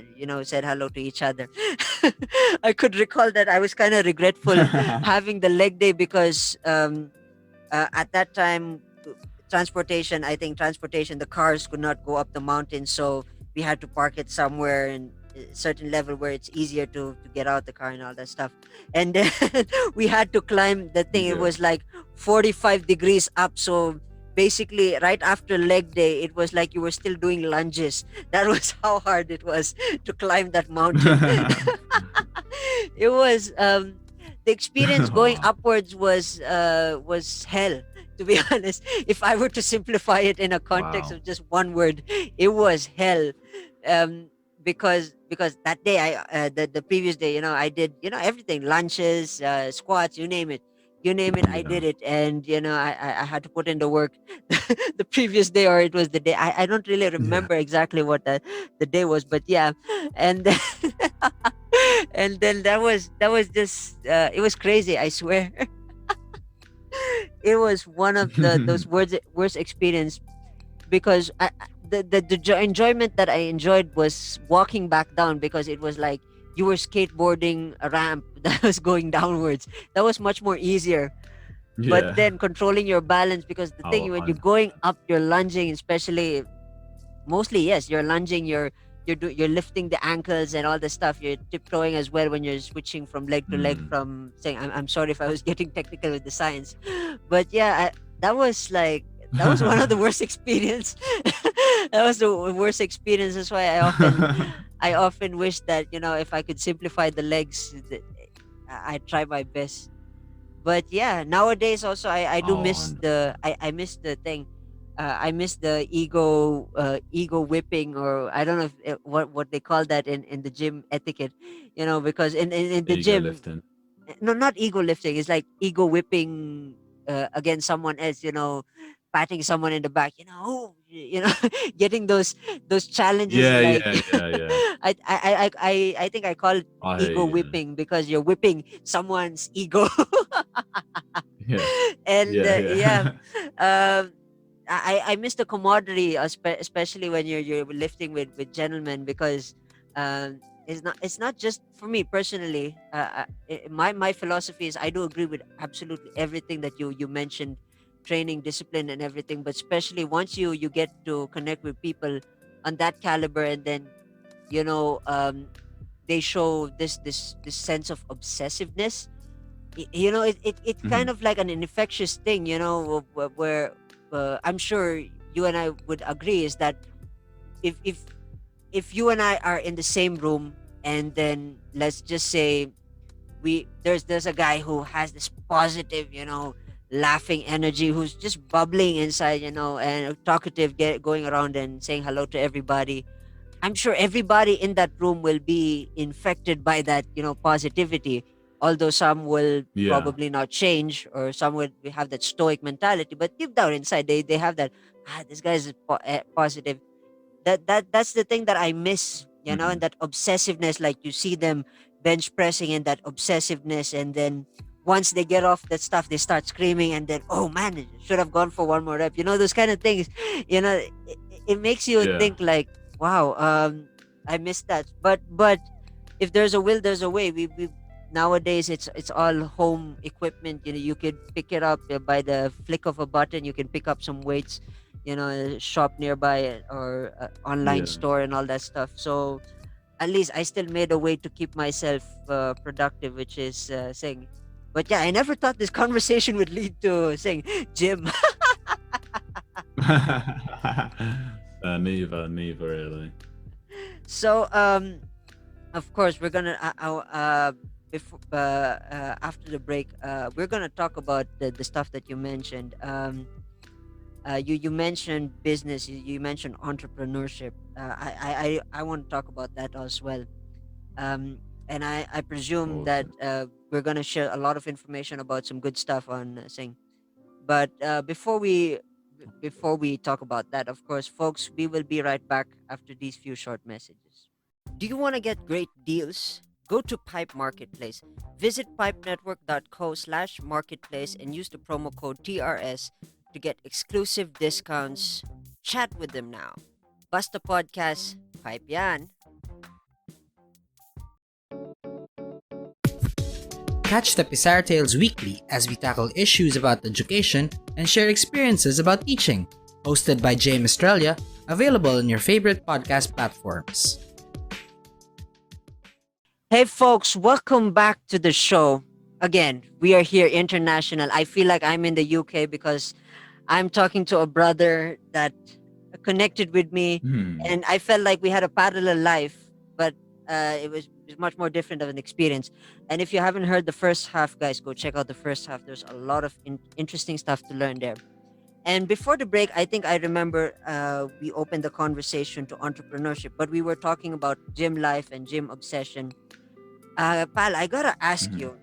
said hello to each other. I could recall that I was kind of regretful having the leg day because at that time transportation, I think transportation, the cars could not go up the mountain, so we had to park it somewhere in a certain level where it's easier to get out the car and all that stuff. And then we had to climb the thing. It Yeah. was like 45 degrees up, so basically right after leg day it was like you were still doing lunges. That was how hard it was to climb that mountain. It was the experience going Aw, upwards was hell, to be honest. If I were to simplify it in a context wow. of just one word, it was hell. um because that day the previous day, I did everything, lunches, squats, you name it, I Yeah. did it. And I had to put in the work. The previous day, or it was the day, I don't really Yeah. remember exactly what the day was, but yeah. And then and then that was just it was crazy, I swear. It was one of the those worst experience, because the enjoyment that I enjoyed was walking back down, because it was like you were skateboarding a ramp that was going downwards. That was much more easier. But Yeah. then controlling your balance, because the Oh, thing when I you're going up, you're lunging, especially, mostly, yes, you're lunging, you're lifting the ankles and all the stuff, you're tiptoeing as well when you're switching from leg to leg, mm. from saying, I'm sorry if I was getting technical with the science. But yeah, that was like, that was one of the worst experience. That was the worst experience. That's why I often wish that, if I could simplify the legs, I try my best. But yeah, nowadays also I do Oh, miss I miss the thing. I miss the ego whipping, or I don't know if what they call that in the gym etiquette, because in the ego gym, lifting. no, not ego lifting, it's like ego whipping against someone else, patting someone in the back, getting those challenges, Yeah, like, yeah, yeah, yeah. I think I call it I hear ego you. whipping, because you're whipping someone's ego. Yeah. And Yeah, yeah, yeah. um I miss the camaraderie, especially when you're lifting with gentlemen, because it's not just for me personally. My philosophy is, I do agree with absolutely everything that you mentioned, training, discipline, and everything. But especially once you get to connect with people on that caliber, and then they show this sense of obsessiveness. It's kind Mhm. of like an infectious thing, where I'm sure you and I would agree, is that if if if you and I are in the same room, and then let's just say there's a guy who has this positive, laughing energy, who's just bubbling inside, and talkative, going around and saying hello to everybody. I'm sure everybody in that room will be infected by that, positivity. Although some will Yeah. probably not change, or some would have that stoic mentality, but deep down inside, they have that, this guy's positive. That's the thing that I miss, and Mhm. that obsessiveness. Like, you see them bench pressing in that obsessiveness, and then once they get off that stuff, they start screaming, and then, oh man, it should have gone for one more rep. Those kind of things. It makes you Yeah. think like, wow, I missed that. But if there's a will, there's a way. We nowadays, it's all home equipment. You could pick it up by the flick of a button. You can pick up some weights, a shop nearby, or online Yeah. store and all that stuff. So at least I still made a way to keep myself productive, which is saying. But yeah, I never thought this conversation would lead to saying gym. Neither really. So of course, we're gonna before after the break, we're gonna talk about the stuff that you mentioned. You mentioned business. You mentioned entrepreneurship. I want to talk about that as well. And I presume that Awesome. we're gonna share a lot of information about some good stuff on Sing. But before we talk about that, of course, folks, we will be right back after these few short messages. Do you want to get great deals? Go to Pipe Marketplace. Visit pipenetwork.co/marketplace and use the promo code TRS to get exclusive discounts. Chat with them now. Basta Podcast, Pipe yan. Catch the Pizarra Tales weekly as we tackle issues about education and share experiences about teaching. Hosted by Jay Australia, available on your favorite podcast platforms. Hey folks, welcome back to the show. Again, we are here international. I feel like I'm in the UK because I'm talking to a brother that connected with me, and I felt like we had a parallel life, but it was much more different of an experience. And if you haven't heard the first half, guys, go check out the first half. There's a lot of interesting stuff to learn there. And before the break, I think I remember we opened the conversation to entrepreneurship, but we were talking about gym life and gym obsession. Pal, I gotta ask you,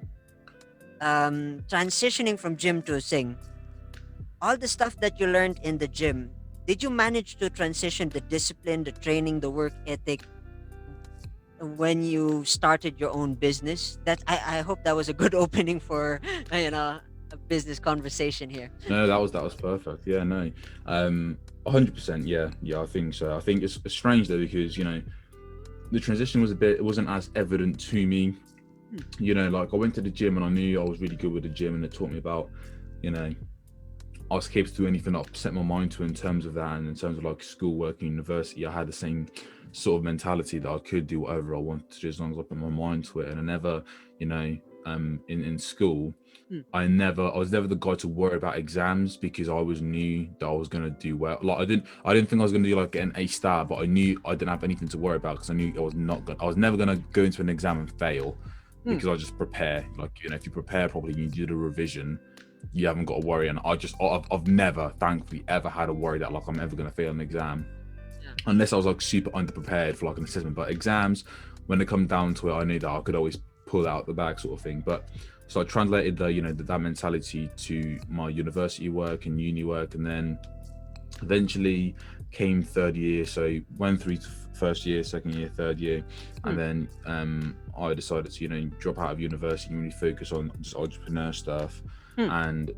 transitioning from gym to sing, all the stuff that you learned in the gym, did you manage to transition the discipline, the training, the work ethic when you started your own business? That I hope that was a good opening for a business conversation here. No, that was perfect. Yeah, no, 100%. Yeah, I think so. I think it's strange though because the transition was it wasn't as evident to me. Like I went to the gym and I knew I was really good with the gym, and it taught me about, I was capable to do anything I set my mind to in terms of that, and in terms of like schoolwork and university, I had the same sort of mentality that I could do whatever I wanted to do as long as I put my mind to it. And I never, in school, I was never the guy to worry about exams because I always knew that I was gonna do well. Like I didn't think I was gonna do like get an A star, but I knew I didn't have anything to worry about because I knew I was never gonna go into an exam and fail because I just prepare. Like if you prepare properly, you do the revision, you haven't got to worry. And I've never, thankfully, ever had a worry that like I'm ever gonna fail an exam, unless I was like super underprepared for like an assessment. But exams, when it comes down to it, I knew that I could always pull it out the bag, sort of thing. But so I translated that mentality to my university work and uni work, and then eventually came third year. So went through first year, second year, third year, and then I decided to drop out of university and really focus on just entrepreneur stuff. And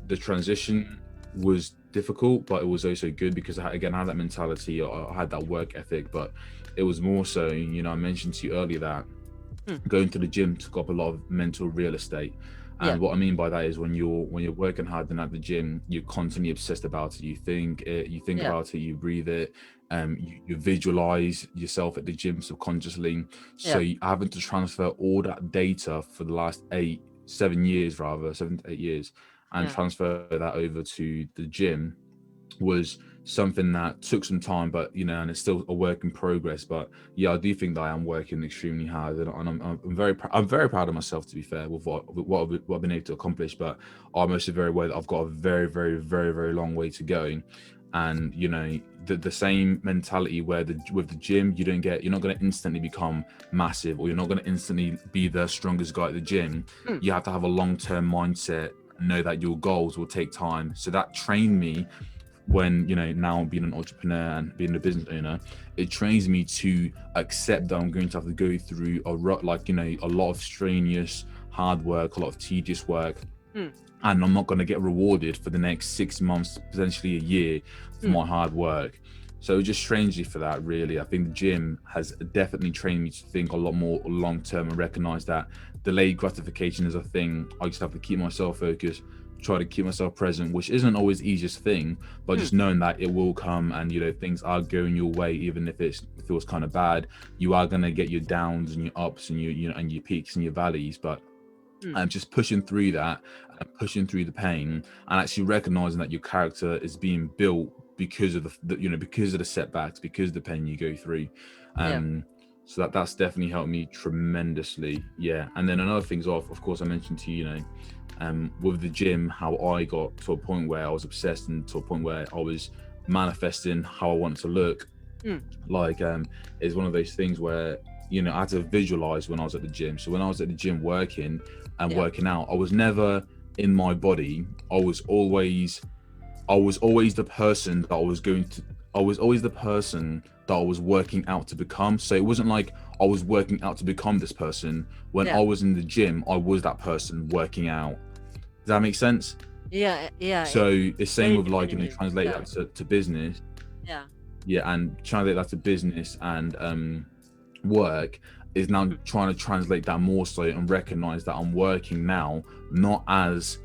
the transition was difficult, but it was also good because I had that mentality, I had that work ethic. But it was more so, I mentioned to you earlier that going to the gym took up a lot of mental real estate. And what I mean by that is when you're working hard and at the gym, you're constantly obsessed about it. You think about it, you breathe it, you visualize yourself at the gym subconsciously. So you having to transfer all that data for the last 7 to 8 years, and transfer that over to the gym was something that took some time, but and it's still a work in progress. But I do think that I am working extremely hard, and I'm very proud of myself, to be fair, with what I've been able to accomplish. But I'm also very aware that I've got a very, very, very, very long way to go. And the same mentality where with the gym, you're not going to instantly become massive, or you're not going to instantly be the strongest guy at the gym. You have to have a long-term mindset, know that your goals will take time. So that trained me when now being an entrepreneur and being a business owner, it trains me to accept that I'm going to have to go through a lot of strenuous hard work, a lot of tedious work, and I'm not going to get rewarded for the next 6 months, potentially a year, for my hard work. So just strangely for that, really, I think the gym has definitely trained me to think a lot more long term and recognize that delayed gratification is a thing. I just have to keep myself focused, try to keep myself present, which isn't always the easiest thing, but just knowing that it will come, and things are going your way, even if it feels kind of bad. You are going to get your downs and your ups and and your peaks and your valleys, but just pushing through that and pushing through the pain, and actually recognizing that your character is being built because of because of the setbacks, because of the pain you go through. So that's definitely helped me tremendously. And then another thing's of course I mentioned to you, with the gym, how I got to a point where I was obsessed, and to a point where I was manifesting how I wanted to look. It's one of those things where I had to visualize when I was at the gym. So when I was at the gym working out, I was never in my body, I was always the person that I was always the person that I was working out to become. So it wasn't like I was working out to become this person. When I Yeah. was in the gym, I was that person working out. Does that make sense? Yeah. Yeah. So it's same Very with like, definitive. translate Yeah. that to business. Yeah. Yeah, and translate that to business and work is now Mm. trying to translate that more so and recognize that I'm working now not as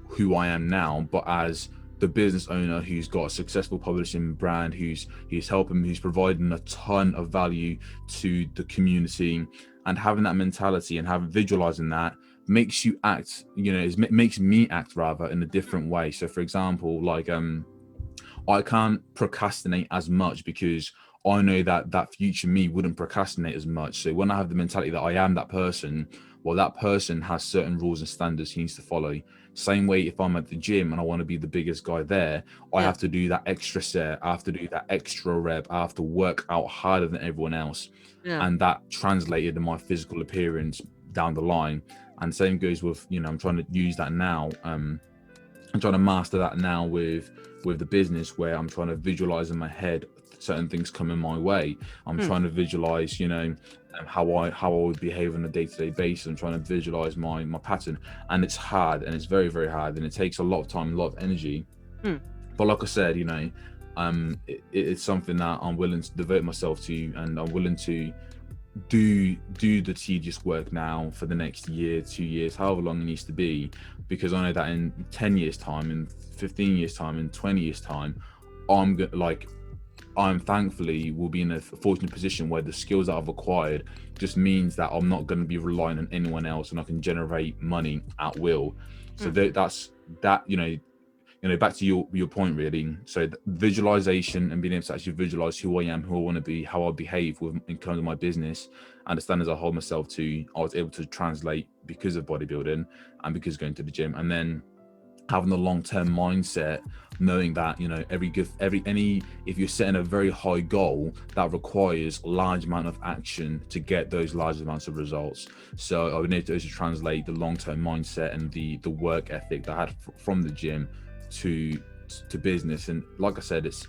who I am now, but as the business owner who's got a successful publishing brand, who's helping, who's providing a ton of value to the community, and having that mentality and having visualizing that makes you act, makes me act rather in a different way. So for example, like I can't procrastinate as much because I know that that future me wouldn't procrastinate as much. So when I have the mentality that I am that person, well, that person has certain rules and standards he needs to follow. Same way, if I'm at the gym and I want to be the biggest guy there, I Yeah. have to do that extra set, I have to do that extra rep, I have to work out harder than everyone else. Yeah. And that translated in my physical appearance down the line. And same goes with, I'm trying to use that now. I'm trying to master that now with the business, where I'm trying to visualize in my head certain things coming my way. I'm trying to visualize, how I would behave on a day-to-day basis. I'm trying to visualize my pattern, and it's hard, and it's very, very hard, and it takes a lot of time, a lot of energy. But like I said, it's something that I'm willing to devote myself to, and I'm willing to do the tedious work now for the next year, 2 years, however long it needs to be, because I know that in 10 years time, in 15 years time, in 20 years time, I'm thankfully will be in a fortunate position where the skills that I've acquired just means that I'm not going to be relying on anyone else, and I can generate money at will. So that's that, back to your point really. So visualization and being able to actually visualize who I am, who I want to be, how I behave in terms of my business and the standards I hold myself to, I was able to translate because of bodybuilding and because going to the gym. And then having the long-term mindset, knowing that if you're setting a very high goal, that requires a large amount of action to get those large amounts of results. So I would need to also translate the long-term mindset and the work ethic that I had from the gym to business. And like I said, it's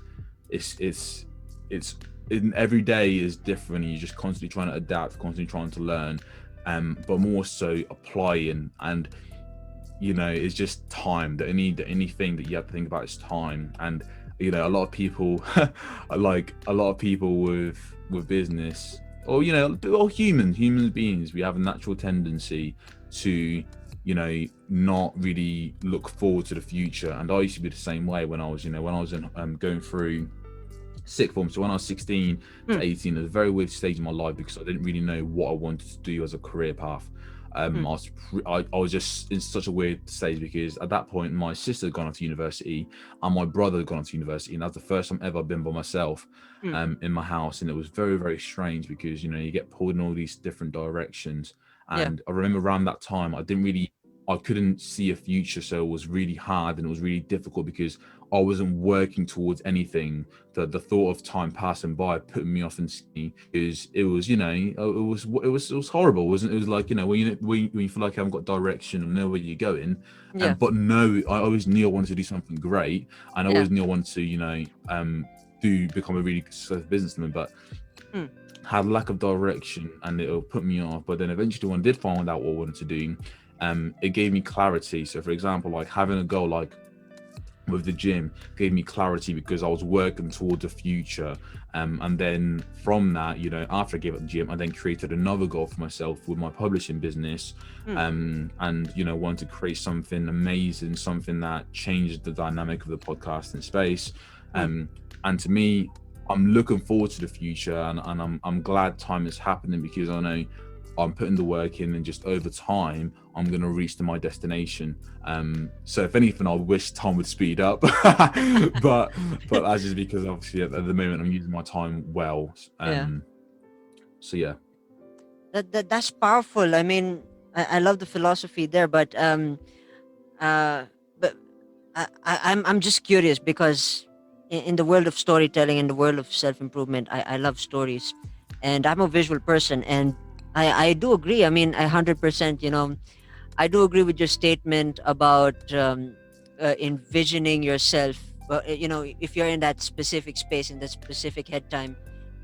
every day is different. You're just constantly trying to adapt, constantly trying to learn, but more so applying. And it's just time. The only thing that you have to think about is time. And a lot of people like a lot of people with business, or or human beings, we have a natural tendency to not really look forward to the future. And I used to be the same way when I was going through sixth form. So when I was 16 to 18, it was a very weird stage in my life because I didn't really know what I wanted to do as a career path. I was just in such a weird stage because at that point my sister had gone off to university and my brother had gone off to university, and that's the first time ever I've been by myself in my house. And it was very, very strange because you get pulled in all these different directions. And I remember around that time I couldn't see a future, so it was really hard and it was really difficult because I wasn't working towards anything. The thought of time passing by putting me off, and is it was it was horrible, wasn't it? It was like when you feel like you haven't got direction and know where you're going. But no, I always knew I wanted to do something great, and I always knew I wanted to become a really successful businessman, but had lack of direction and it'll put me off. But then eventually when I did find out what I wanted to do, it gave me clarity. So for example, like having a goal like with the gym gave me clarity because I was working towards the future. And then from that, after I gave up the gym, I then created another goal for myself with my publishing business. And wanted to create something amazing, something that changed the dynamic of the podcasting space. And to me, I'm looking forward to the future, and I'm glad time is happening because I know I'm putting the work in, and just over time I'm going to reach to my destination. So if anything, I wish time would speed up, but that's just because obviously at the moment I'm using my time well. So yeah, That's powerful. I mean, I love the philosophy there, but but I'm just curious because in the world of storytelling, in the world of self improvement, I love stories, and I'm a visual person, and I do agree. I mean, I 100%. I do agree with your statement about envisioning yourself. If you're in that specific space, in that specific head time,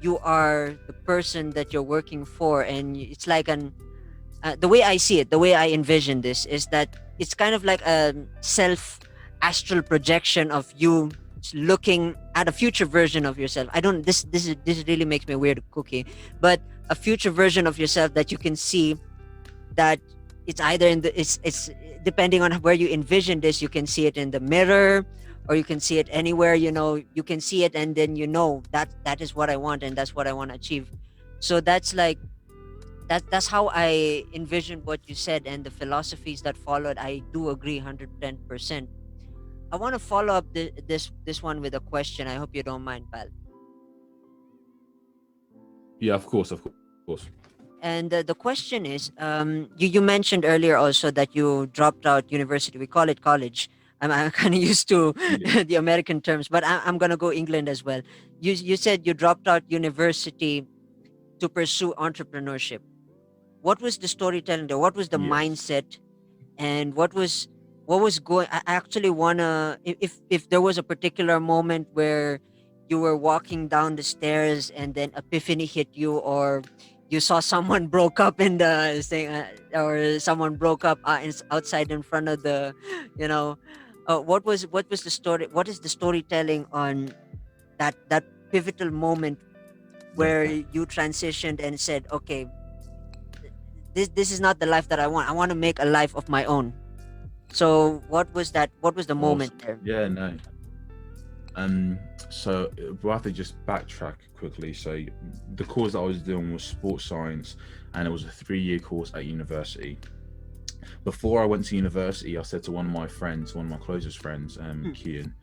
you are the person that you're working for, and it's like an the way I see it, the way I envision this is that it's kind of like a self astral projection of you looking at a future version of yourself. I don't this really makes me a weird cookie, but a future version of yourself that you can see, that it's either in the it's depending on where you envision this, you can see it in the mirror, or you can see it anywhere. You can see it, and then that is what I want, and that's what I want to achieve. So that's like that's how I envisioned what you said, and the philosophies that followed. I do agree 110%. I want to follow up this one with a question. I hope you don't mind, pal. Yeah, of course, of course. And the question is, you mentioned earlier also that you dropped out university. We call it college. I'm kind of used to Yeah. the American terms, but I'm gonna go England as well. You said you dropped out university to pursue entrepreneurship. What was the storytelling there? What was the Yes. mindset, and what was going? I actually wanna, if there was a particular moment where you were walking down the stairs and then epiphany hit you, or you saw someone broke up in the thing, or someone broke up outside in front of the, you know, what was the story? What is the storytelling on that pivotal moment Yeah. where you transitioned and said, okay, this is not the life that I want. I want to make a life of my own. So what was that? What was the moment Awesome. there? Yeah, no. So we'll have to just backtrack quickly. So the course that I was doing was sports science, and it was a 3-year course at university. Before I went to university, I said to one of my friends, one of my closest friends, Hmm. Kian,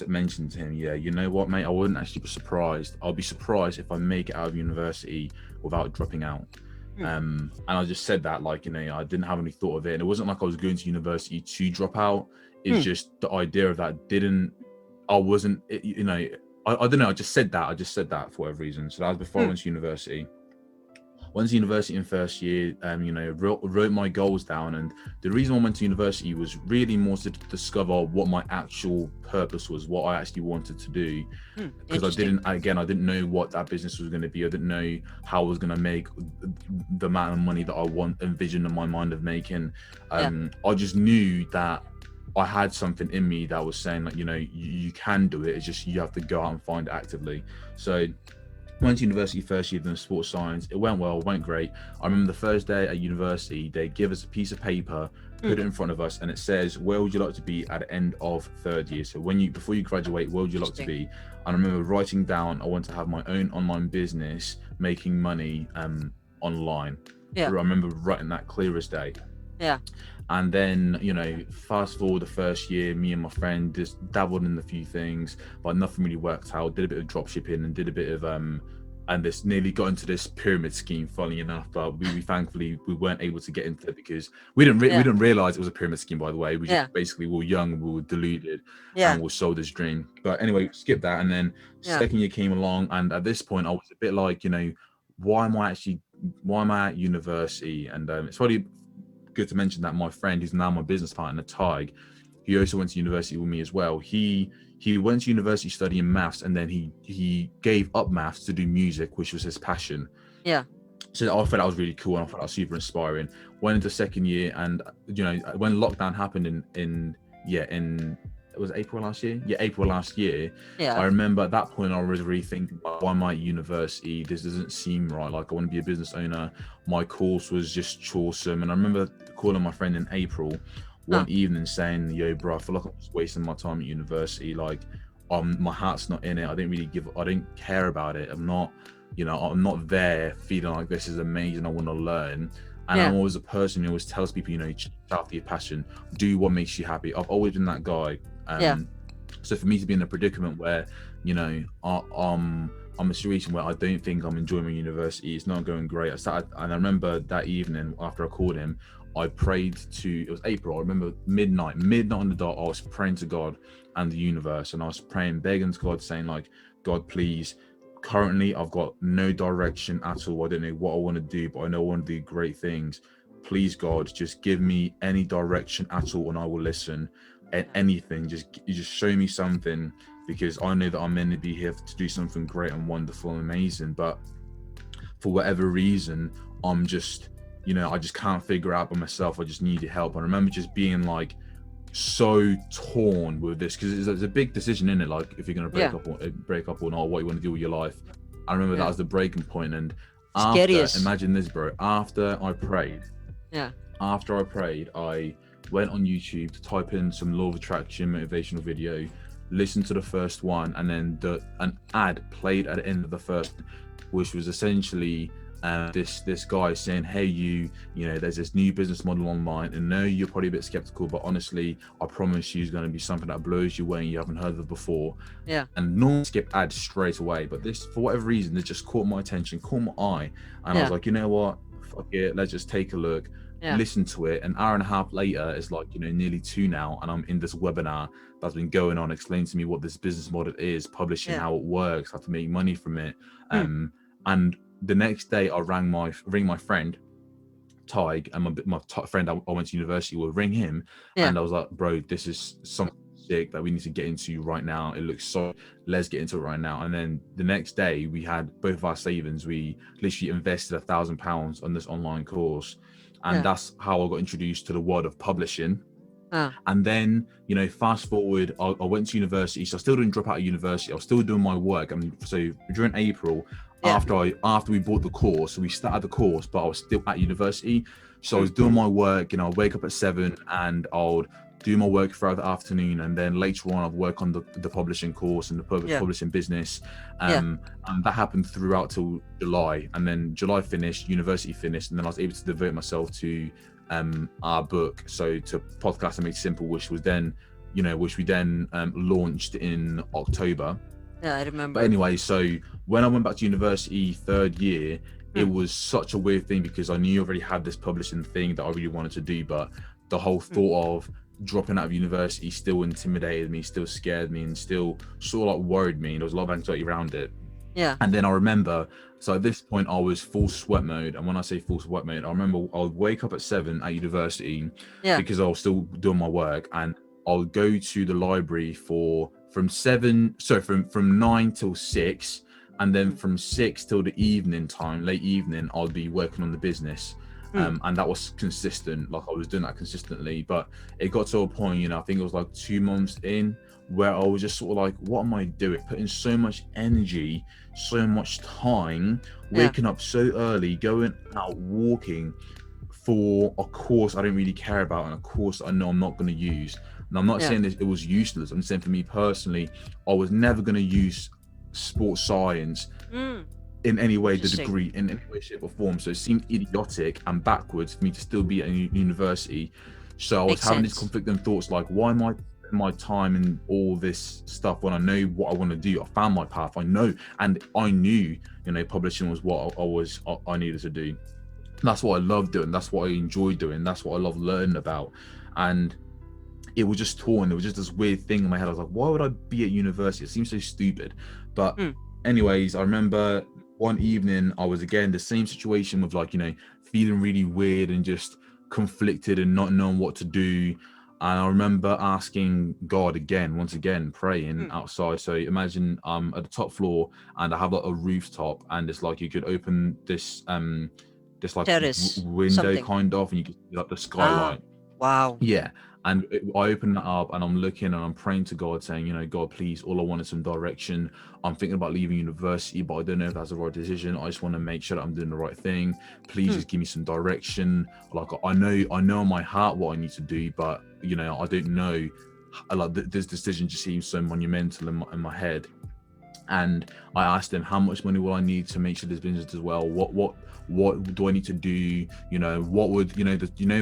mentioned to him, yeah, you know what, mate, I wouldn't actually be surprised. I'll be surprised if I make it out of university without dropping out. Hmm. And I just said that, like, I didn't have any thought of it. And it wasn't like I was going to university to drop out. It's Hmm. just the idea of that didn't, I wasn't, I don't know. I just said that for whatever reason. So that was before I Hmm. went to university. Went to university in first year, wrote my goals down. And the reason I went to university was really more to discover what my actual purpose was, what I actually wanted to do. Hmm. Because I Interesting. didn't know what that business was going to be. I didn't know how I was going to make the amount of money that I envisioned in my mind of making. Yeah. I just knew that I had something in me that was saying, like, you can do it. It's just you have to go out and find it actively. So went to university first year doing sports science. It went well, went great. I remember the first day at university, they give us a piece of paper, Hmm. put it in front of us, and it says, where would you like to be at the end of third year? So before you graduate, where would you like to be? And I remember writing down, I want to have my own online business making money online. Yeah. I remember writing that clear as day. Yeah. And then, fast forward the first year, me and my friend just dabbled in a few things, but nothing really worked out. Did a bit of drop shipping and did a bit of and this nearly got into this pyramid scheme, funny enough, but we thankfully we weren't able to get into it because we didn't realize it was a pyramid scheme, by the way. We just basically were young, we were deluded, Yeah. and we sold this dream. But anyway, skip that. And then second year came along, and at this point I was a bit like, why am I at university? And it's probably good to mention that my friend, who's now my business partner, Tig, he also went to university with me as well. He went to university studying maths, and then he gave up maths to do music, which was his passion. Yeah. So I thought that was really cool, and I thought that was super inspiring. Went into second year, and when lockdown happened in it was April last year. Yeah, April last year. Yeah. I remember at that point I was really thinking, why am I at university? This doesn't seem right. Like, I want to be a business owner. My course was just choresome. And I remember calling my friend in April one evening saying, yo, bro, I feel like I'm just wasting my time at university. Like, my heart's not in it. I didn't care about it. I'm not there feeling like this is amazing. I want to learn. And I'm always a person who always tells people, chase after your passion, do what makes you happy. I've always been that guy. So for me to be in a predicament where, I'm a situation where I don't think I'm enjoying my university, it's not going great. And I remember that evening after I called him, I prayed it was April. I remember midnight on the dot, I was praying to God and the universe, and I was praying, begging to God, saying, like, God, please, currently I've got no direction at all. I don't know what I want to do, but I know I want to do great things. please God, just give me any direction at all and I will listen. And anything, just show me something, because I know that I'm meant to be here to do something great and wonderful and amazing. But for whatever reason, I'm just, I just can't figure out by myself. I just needed help. I remember just being like so torn with this, because it's a big decision, isn't it? Like if you're gonna break up or not, what you want to do with your life. I remember that was the breaking point. And imagine this, bro. After I prayed, I went on YouTube to type in some law of attraction motivational video, listened to the first one, and then an ad played at the end of the first, which was essentially this guy saying, hey, there's this new business model online, and no, you're probably a bit skeptical, but honestly, I promise you, it's going to be something that blows you away and you haven't heard of before. And no skip ads straight away, but this, for whatever reason, it just caught my attention, caught my eye, and I was like, you know what, fuck it, let's just take a look. Listen to it. An hour and a half later, it's like nearly 2 now, and I'm in this webinar that's been going on, explaining to me what this business model is, publishing, how it works, how to make money from it. And the next day I ring my friend Tig, and my friend I went to university with, ring him, and I was like, bro, this is something sick that we need to get into right now. It looks so, let's get into it right now. And then the next day we had both of our savings, we literally invested £1,000 on this online course. And that's how I got introduced to the world of publishing. And then, fast forward, I went to university. So I still didn't drop out of university. I was still doing my work. So during April, after we bought the course, we started the course, but I was still at university. So I was doing my work, I'd wake up at 7 and I'll do my work throughout the afternoon, and then later on I'd work on the publishing course and the publishing business. And that happened throughout till July, and then July finished, university finished, and then I was able to devote myself to our book, so to Podcast Made Simple, which we then launched in October. I remember. But anyway, so when I went back to university third year, it was such a weird thing, because I knew I already had this publishing thing that I really wanted to do, but the whole thought of dropping out of university still intimidated me, still scared me, and still sort of like worried me. There was a lot of anxiety around it. And then I remember, so at this point I was full sweat mode, and when I say full sweat mode, I remember I would wake up at 7 at university, because I was still doing my work, and I'll go to the library from 9 till 6, and then from 6 till the late evening, I'll be working on the business. And that was consistent, like I was doing that consistently. But it got to a point, I think it was like 2 months in, where I was just sort of like, what am I doing? Putting so much energy, so much time, waking up so early, going out walking for a course I don't really care about, and a course I know I'm not going to use. And I'm not saying that it was useless. I'm saying for me personally, I was never going to use sports science in any way, the degree, in any way, shape or form. So it seemed idiotic and backwards for me to still be at university. So I was having these conflicting thoughts, like, why am I spending my time in all this stuff when I know what I want to do? I found my path, I know, and I knew, publishing was what I needed to do. That's what I love doing, that's what I enjoy doing, that's what I love learning about. And it was just torn. There was just this weird thing in my head. I was like, why would I be at university? It seems so stupid. But anyways, I remember one evening I was again the same situation with feeling really weird and just conflicted and not knowing what to do. And I remember asking God once again, praying outside. So imagine I'm at the top floor and I have like a rooftop, and it's like you could open this like terrace, window something, kind of, and you could see like the skyline. Wow. Yeah. And I opened that up and I'm looking and I'm praying to God, saying, God, please, all I want is some direction. I'm thinking about leaving university, but I don't know if that's the right decision. I just want to make sure that I'm doing the right thing. Please just give me some direction. Like, I know in my heart what I need to do, but, I don't know. Like, this decision just seems so monumental in my head. And I asked him, how much money will I need to make sure this business does well? What do I need to do? What would,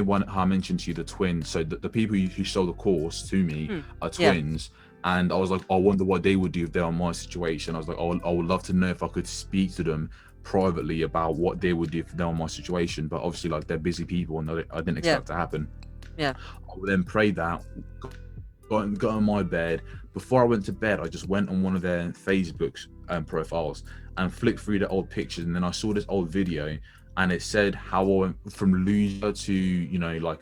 one, how I mentioned to you, the twins. So the people who sold the course to me are twins. And I was like, I wonder what they would do if they were in my situation. I was like, I would love to know if I could speak to them privately about what they would do if they were in my situation. But obviously, like, they're busy people and I didn't expect that to happen. I would then pray that, got on my bed. Before I went to bed, I just went on one of their Facebook profiles and flicked through the old pictures, and then I saw this old video, and it said how I went from loser to, you know, like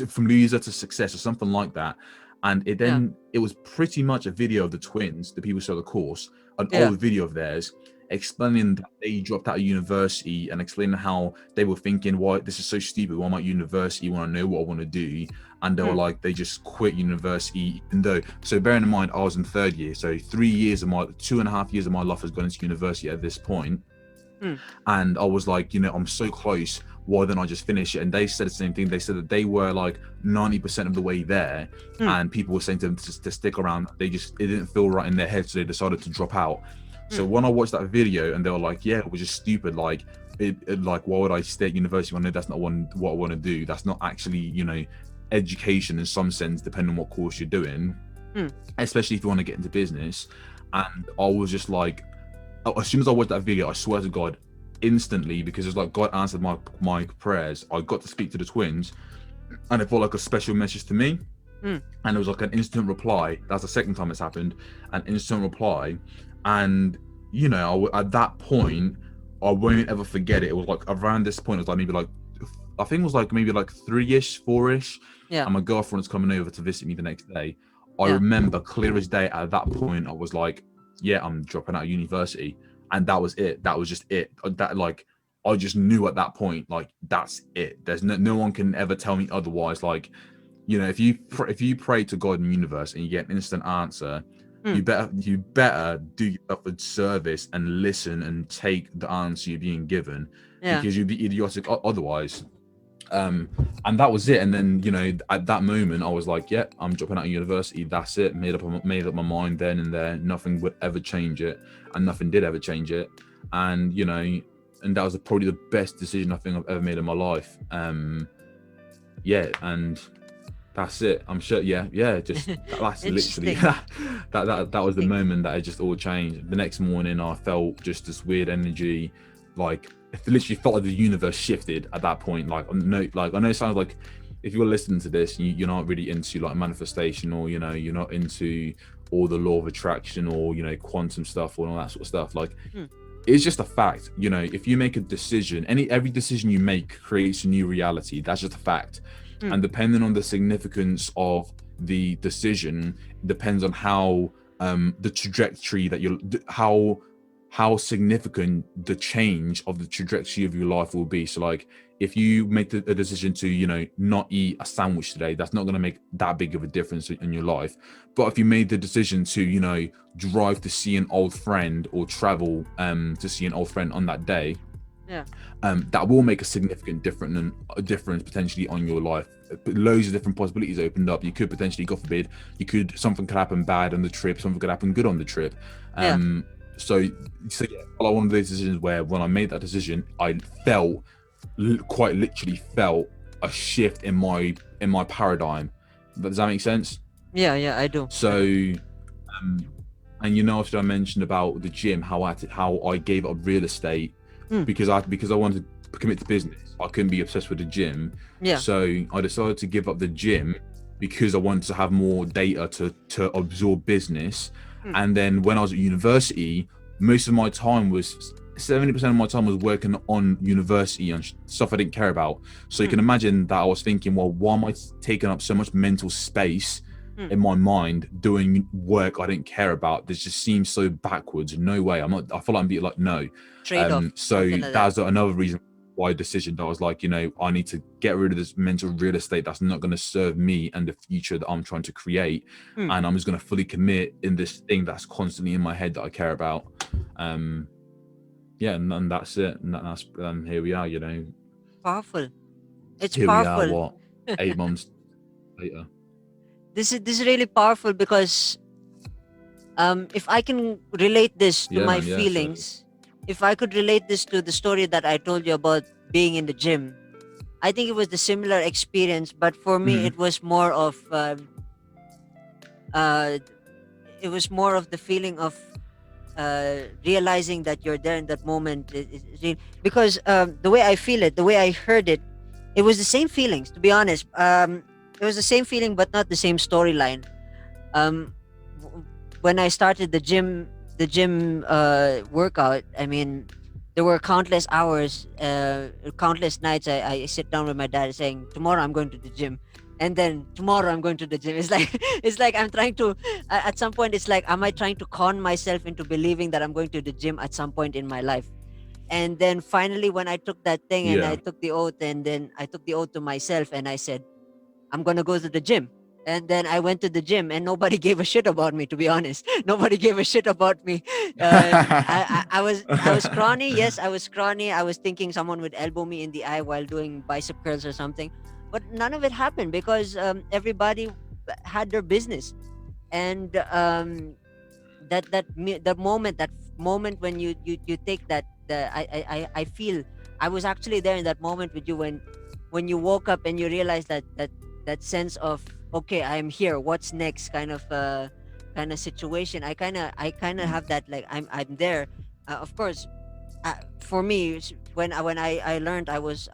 from loser to success or something like that. And Yeah. it was pretty much a video of the twins, the people who saw the course, an Yeah. old video of theirs, explaining that they dropped out of university and explaining how they were thinking, why this is so stupid, why am I at university when I know what I want to do? And they were like, they just quit university, even though, so bearing in mind I was in third year, so 2.5 years of my life has gone into university at this point. And I was like, you know, I'm so close, why don't I just finish it? And they said the same thing. They said that they were like 90% of the way there, and people were saying to them to stick around. It didn't feel right in their head, so they decided to drop out. So when I watched that video, and they were like, yeah, it was just stupid, like like, why would I stay at university when I know that's not what I want to do? That's not actually, you know, education in some sense, depending on what course you're doing, especially if you want to get into business. And I was just like, as soon as I watched that video, I swear to God, instantly, because it's like God answered my prayers. I got to speak to the twins, and it felt like a special message to me. And it was like an instant reply. That's the second time it's happened, an instant reply. And you know, at that point, I won't ever forget it. It was like around this point, it was like maybe like, I think it was like maybe like 3-ish, 4-ish. Yeah. And my girlfriend was coming over to visit me the next day. I Yeah. remember clear as day, at that point, I was like, yeah, I'm dropping out of university. And that was it. That was just it. That, like, I just knew at that point, like, that's it. There's no one can ever tell me otherwise. Like, you know, if you pray to God in the universe and you get an instant answer, you better do yourself a service and listen and take the answer you're being given, because you'd be idiotic otherwise. And that was it. And then, you know, at that moment, I was like, yeah, I'm dropping out of university. That's it. Made up my mind then and there. Nothing would ever change it, and nothing did ever change it. And you know, and that was probably the best decision I think I've ever made in my life. Yeah, and that's it. I'm sure. Yeah. Just that's literally that was the moment that it just all changed. The next morning, I felt just this weird energy, like it literally felt like the universe shifted at that point. Like I know it sounds like, if you're listening to this, you're not really into like manifestation, or you know, you're not into all the law of attraction, or you know, quantum stuff, or all that sort of stuff. Like it's just a fact. You know, if you make a decision, every decision you make creates a new reality. That's just a fact. And depending on the significance of the decision, depends on how the trajectory that how significant the change of the trajectory of your life will be. So like, if you make a decision to, you know, not eat a sandwich today, that's not going to make that big of a difference in your life. But if you made the decision to, you know, drive to see an old friend, or travel to see an old friend on that day, that will make a significant difference potentially on your life. Loads of different possibilities opened up. You could potentially, God forbid, something could happen bad on the trip, something could happen good on the trip. So yeah, like one of those decisions where when I made that decision, I felt, quite literally felt a shift in my paradigm. Does that make sense? Yeah, I do. So and you know, after I mentioned about the gym, how I gave up real estate because I wanted to commit to business. I couldn't be obsessed with the gym. So I decided to give up the gym because I wanted to have more data to absorb business. And then when I was at university, most of my time was 70% of my time was working on university and stuff I didn't care about. So you can imagine that I was thinking, well, why am I taking up so much mental space in my mind doing work I didn't care about? This just seems so backwards. No way. I feel like I'm being like, no. Trade-off. So that's another reason why decision that I was like, you know, I need to get rid of this mental real estate that's not going to serve me and the future that I'm trying to create. And I'm just going to fully commit in this thing that's constantly in my head that I care about. Yeah, and that's it. And that's here we are, you know. Powerful. It's here powerful. We are, what, 8 months later. This is really powerful because if I can relate this to my feelings, if I could relate this to the story that I told you about being in the gym, I think it was the similar experience, but for me it was more of the feeling of realizing that you're there in that moment. Because the way I feel it, the way I heard it, it was the same feelings, to be honest. It was the same feeling, but not the same storyline. When I started the gym workout, I mean, there were countless hours, countless nights I sit down with my dad saying, tomorrow I'm going to the gym. And then tomorrow I'm going to the gym. It's like it's like I'm trying to at some point it's like, am I trying to con myself into believing that I'm going to the gym at some point in my life? And then finally when I took that thing and I Yeah. took the oath, and then I took the oath to myself and I said, I'm gonna go to the gym. And then I went to the gym, and nobody gave a shit about me. To be honest, nobody gave a shit about me. I was scrawny. Yes, I was scrawny. I was thinking someone would elbow me in the eye while doing bicep curls or something, but none of it happened because everybody had their business. And that moment when you take that, I feel I was actually there in that moment with you when you woke up and you realize that sense of, okay, I'm here, what's next, kind of situation. I kind of have that, like, I'm there. Of course, for me, when I learned, I was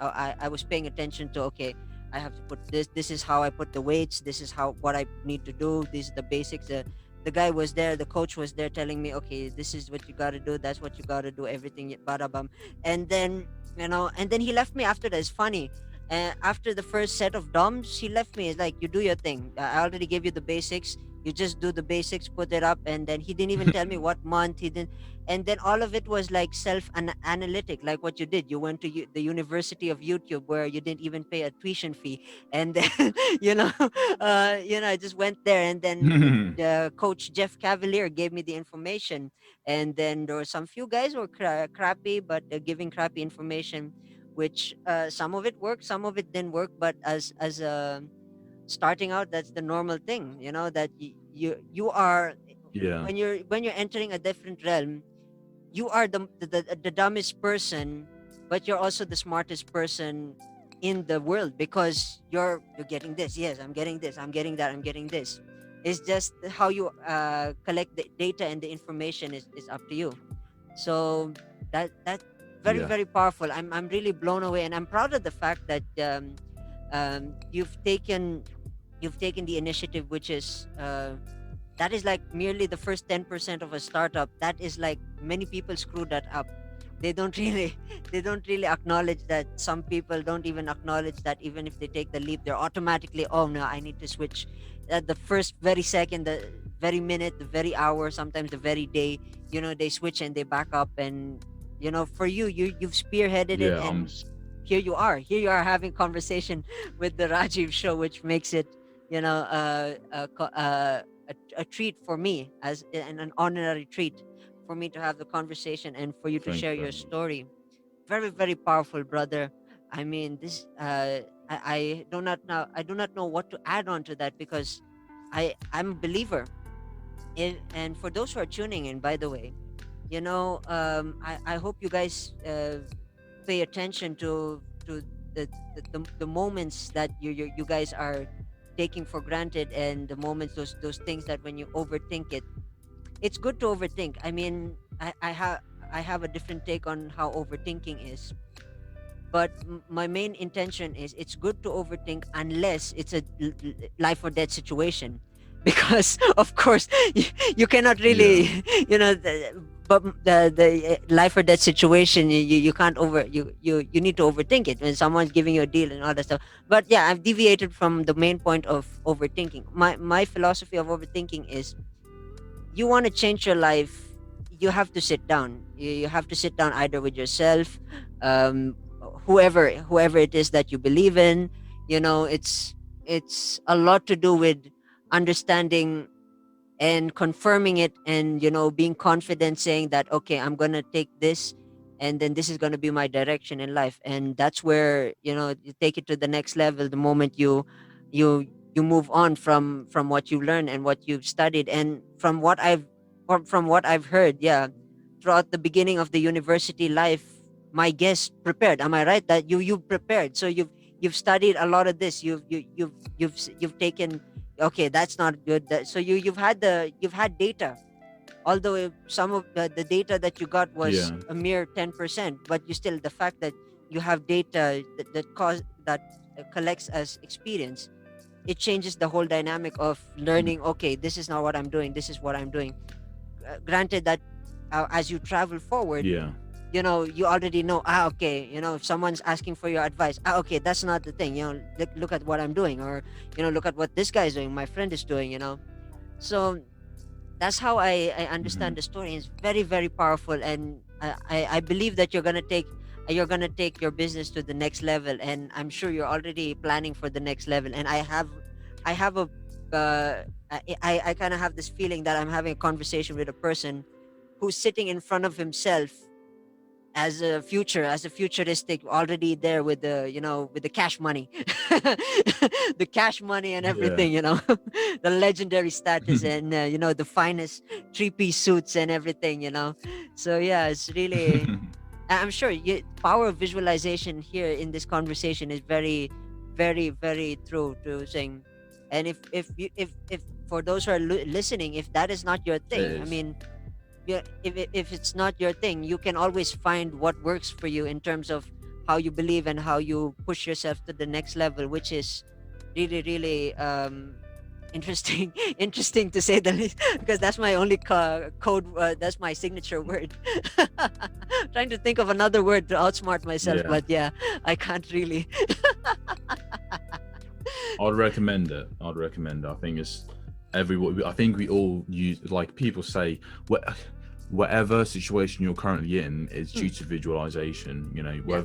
paying attention to, okay, I have to put this is how I put the weights, this is how what I need to do, this is the basics. The guy was there, the coach was there telling me, okay, this is what you got to do, that's what you got to do, everything, bada bum. And then, and then he left me after that. It's funny, after the first set of DOMs, he left me. It's like, you do your thing, I already gave you the basics, you just do the basics, put it up. And then he didn't even tell me what month he didn't. And then all of it was like analytic, like what you did. You went to the University of YouTube, where you didn't even pay a tuition fee. And then I just went there. And then coach Jeff Cavalier gave me the information. And then there were some few guys who were crappy, but giving crappy information, which some of it worked, some of it didn't work. But as starting out, that's the normal thing, that you are, Yeah. when you're entering a different realm, you are the dumbest person, but you're also the smartest person in the world, because you're getting this. Yes, I'm getting this, I'm getting that, I'm getting this. It's just how you collect the data and the information is up to you. So that very, Yeah. very powerful. I'm really blown away, and I'm proud of the fact that you've taken the initiative, which is that is like merely the first 10% of a startup. That is like, many people screw that up. They don't really they don't really acknowledge that. Some people don't even acknowledge that even if they take the leap, they're automatically, oh no, I need to switch at the first very second, the very minute, the very hour, sometimes the very day. They switch and they back up. And for you've spearheaded it. Yeah. And here you are having conversation with the Rajiv show, which makes it, a treat for me, as an honorary treat for me to have the conversation and for you to Thank share you your very much. story. Very, very powerful, brother. I mean, this I do not know what to add on to that, because I'm a believer. And for those who are tuning in, by the way, I hope you guys pay attention to the moments that you guys are taking for granted, and the moments, those things that when you overthink it. It's good to overthink. I mean, I have a different take on how overthinking is, but my main intention is, it's good to overthink unless it's a life or death situation. Because of course, you cannot Yeah. really, but the life or death situation, you can't you need to overthink it when someone's giving you a deal and all that stuff. But yeah, I've deviated from the main point of overthinking. My philosophy of overthinking is, you want to change your life, you have to sit down. You have to sit down either with yourself, um, whoever it is that you believe in. It's a lot to do with understanding and confirming it, and being confident, saying that, okay, I'm gonna take this, and then this is gonna be my direction in life. And that's where you take it to the next level, the moment you move on from what you learned and what you've studied. And from what I've heard, yeah, throughout the beginning of the university life, my guest prepared. Am I right that you prepared? So you've studied a lot of this. You've taken, okay, that's not good. So you've had data, although some of the data that you got was Yeah. a mere 10%. But you still, the fact that you have data that collects as experience, it changes the whole dynamic of learning. Okay, this is not what I'm doing, this is what I'm doing. Granted that as you travel forward, Yeah. you already know, okay, if someone's asking for your advice, okay, that's not the thing, look at what I'm doing, or look at what this guy is doing, my friend is doing, so that's how I understand Hmm. the story. It's very, very powerful, and I believe that you're gonna take your business to the next level, and I'm sure you're already planning for the next level. And I have a I kind of have this feeling that I'm having a conversation with a person who's sitting in front of himself as a futuristic, already there with the cash money, the cash money and Yeah. everything, the legendary status, and the finest three-piece suits and everything, so yeah, it's really, I'm sure power of visualization here in this conversation is very, very, very true to saying. And if for those who are listening, if that is not your It thing, I is. mean, yeah, if it's not your thing, you can always find what works for you in terms of how you believe and how you push yourself to the next level, which is really, really interesting. Interesting to say the least, because that's my only code, that's my signature word. Trying to think of another word to outsmart myself, Yeah. but yeah, I can't really. I'd recommend it. I'd recommend it. I think it's everyone. I think we all use, like people say, whatever situation you're currently in is Mm, due to visualization. yeah,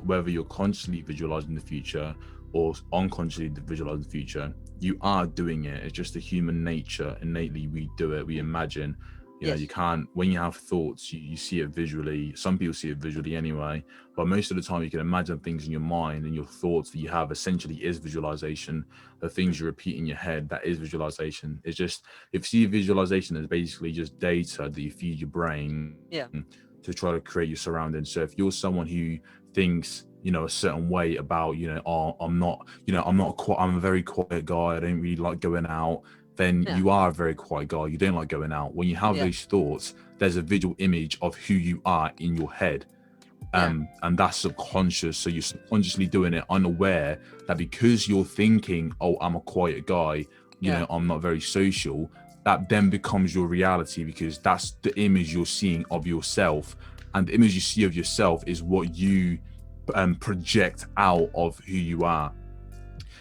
Whether you're consciously visualizing the future or unconsciously visualizing the future, you are doing it. It's just a human nature. Innately, we do it. We mm, imagine. You yes, can't, when you have thoughts, you see it visually. Some people see it visually anyway, but most of the time you can imagine things in your mind, and your thoughts that you have essentially is visualization. The mm, things you repeat in your head, that is visualization. It's just, if you see visualization as basically just data that you feed your brain yeah, to try to create your surroundings. So if you're someone who thinks, a certain way about, oh, I'm a very quiet guy, I don't really like going out, then yeah, you are a very quiet guy, you don't like going out. When you have yeah, those thoughts, there's a visual image of who you are in your head, yeah, and that's subconscious. So you're subconsciously doing it unaware, that because you're thinking, oh, I'm a quiet guy, yeah, I'm not very social, that then becomes your reality, because that's the image you're seeing of yourself. And the image you see of yourself is what you project out of who you are,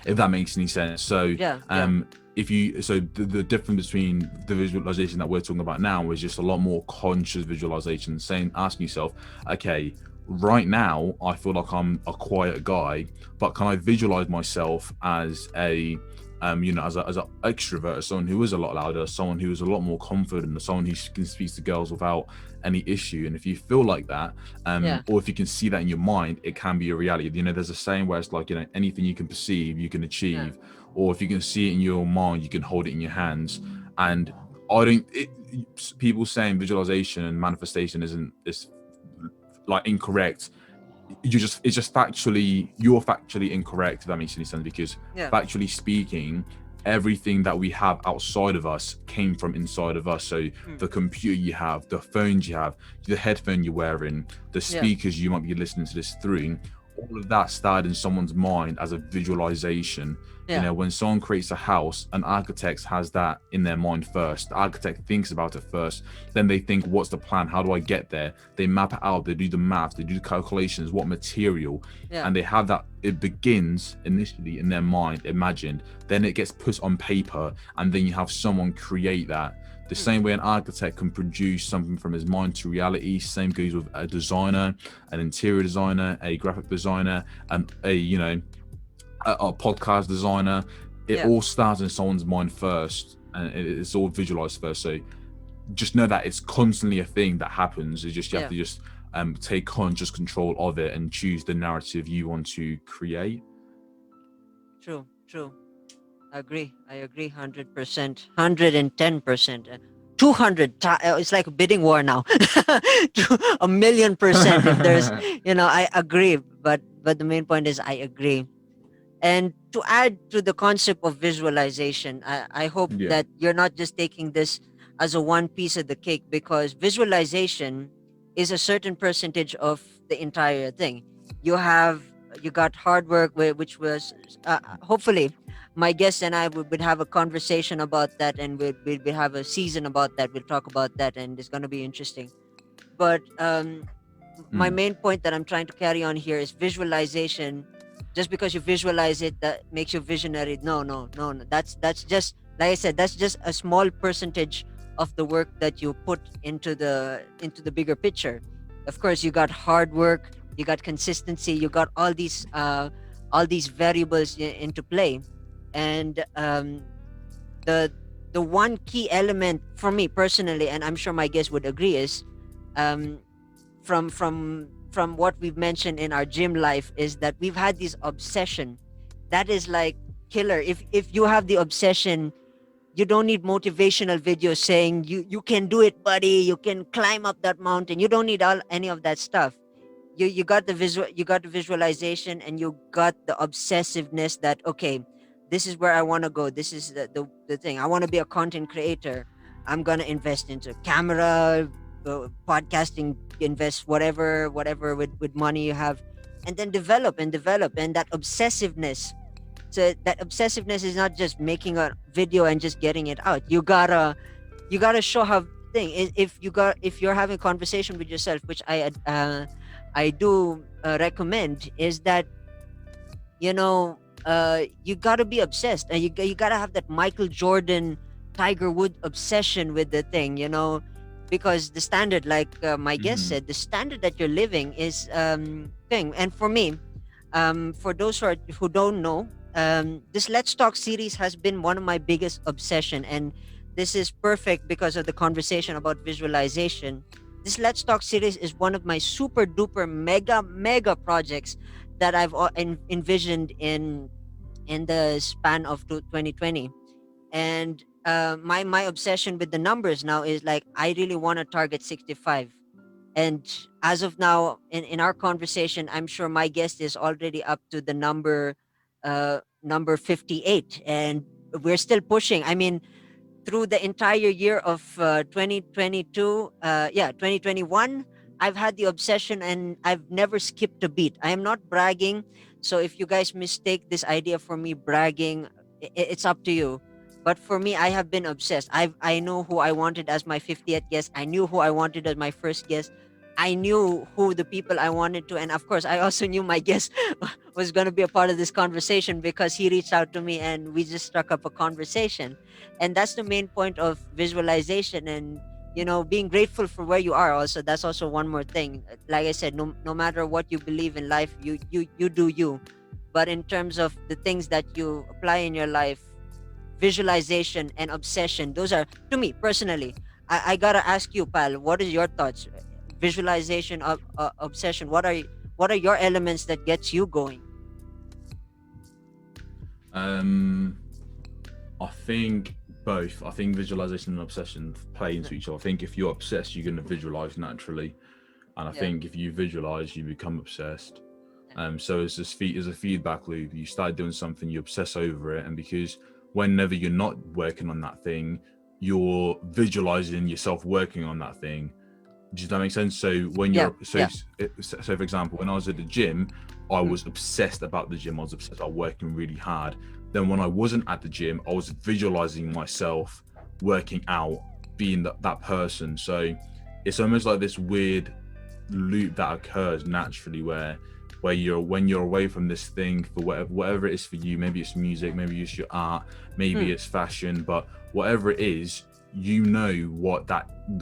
if that makes any sense. So yeah, yeah, if you so the difference between the visualization that we're talking about now is just a lot more conscious visualization, saying, asking yourself, okay, right now I feel like I'm a quiet guy, but can I visualize myself as a as an extrovert, as someone who is a lot louder, someone who is a lot more confident, someone who can speak to girls without any issue. And if you feel like that, yeah, or if you can see that in your mind, it can be a reality. There's a saying where it's like, anything you can perceive, you can yeah, achieve, or if you can see it in your mind, you can hold it in your hands. And I don't. People saying visualization and manifestation is like incorrect. You're factually incorrect, if that makes any sense, because yeah, factually speaking, everything that we have outside of us came from inside of us. So mm, the computer you have, the phones you have, the headphone you're wearing, the yeah, speakers you might be listening to this through, all of that started in someone's mind as a visualization. yeah, When someone creates a house, an architect has that in their mind first. The architect thinks about it first, then they think, what's the plan, how do I get there? They map it out, they do the math, they do the calculations, what material, yeah, and they have that. It begins initially in their mind, imagined, then it gets put on paper, and then you have someone create that. The mm, same way an architect can produce something from his mind to reality, same goes with a designer, an interior designer, a graphic designer, and a podcast designer. It yeah, all starts in someone's mind first, and it's all visualized first. So just know that it's constantly a thing that happens. It's just, you have yeah. to just take conscious control of it and choose the narrative you want to create. True, true. I agree 100%, 110%, 200. It's like a bidding war now. To a million percent. If there's, I agree. But the main point is I agree. And to add to the concept of visualization, I hope Yeah. that you're not just taking this as a one piece of the cake, because visualization is a certain percentage of the entire thing. You got hard work, which was hopefully my guest and I would have a conversation about that, and we'd have a season about that. We'll talk about that, and it's gonna be interesting. But my Mm. main point that I'm trying to carry on here is visualization. Just because you visualize it, that makes you visionary. No, no, no, no. That's just, like I said, that's just a small percentage of the work that you put into the bigger picture. Of course, you got hard work, you got consistency, you got all these variables into play, and the the one key element for me personally, and I'm sure my guests would agree, is um, from what we've mentioned in our gym life, is that we've had this obsession that is like killer. If you have the obsession, you don't need motivational videos saying you can do it, buddy, you can climb up that mountain. You don't need any of that stuff. You got the visualization, and you got the obsessiveness that, okay, this is where I want to go. This is the thing. I want to be a content creator. I'm gonna invest into camera, podcasting, invest whatever with money you have, and then develop and develop. And that obsessiveness, so that obsessiveness is not just making a video and just getting it out. You gotta show how thing if you're having a conversation with yourself, which I do recommend, is that, you know, you gotta be obsessed, and you gotta have that Michael Jordan, Tiger Wood obsession with the thing, because the standard, like my guest Hmm. said, the standard that you're living is thing. And for me, for those who don't know, this Let's Talk series has been one of my biggest obsession, and this is perfect because of the conversation about visualization. This Let's Talk series is one of my super duper mega projects that I've envisioned in the span of 2020. And my obsession with the numbers now is like, I really want to target 65. And as of now, in our conversation, I'm sure my guest is already up to the number 58, and we're still pushing. I mean, through the entire year of 2022, 2021, I've had the obsession, and I've never skipped a beat. I am not bragging, so if you guys mistake this idea for me bragging, it's up to you. But for me, I have been obsessed. I know who I wanted as my 50th guest. I knew who I wanted as my first guest. I knew who the people I wanted to, and of course, I also knew my guest was going to be a part of this conversation, because he reached out to me and we just struck up a conversation. And that's the main point of visualization. And being grateful for where you are, also, that's also one more thing. Like I said, no matter what you believe in life, you do you. But in terms of the things that you apply in your life, visualization and obsession, those are, to me personally, I gotta ask you, pal, what is your thoughts? Visualization of obsession, what are your elements that gets you going? Um, I think both. I think visualization and obsession play Yeah, into each other. I think if you're obsessed, you're going to visualize naturally, and I yeah, think if you visualize, you become obsessed. yeah. So it's as a feedback loop. You start doing something, you obsess over it, and because whenever you're not working on that thing, you're visualizing yourself working on that thing. Does that make sense? So when Yeah, you're yeah. so for example, when I was at the gym, I Mm, was obsessed about the gym. I was obsessed about working really hard. Then when I wasn't at the gym, I was visualizing myself working out, being that person. So it's almost like this weird loop that occurs naturally where you're when you're away from this thing for whatever it is for you. Maybe it's music, maybe it's your art, maybe mm, it's fashion, but whatever it is, you know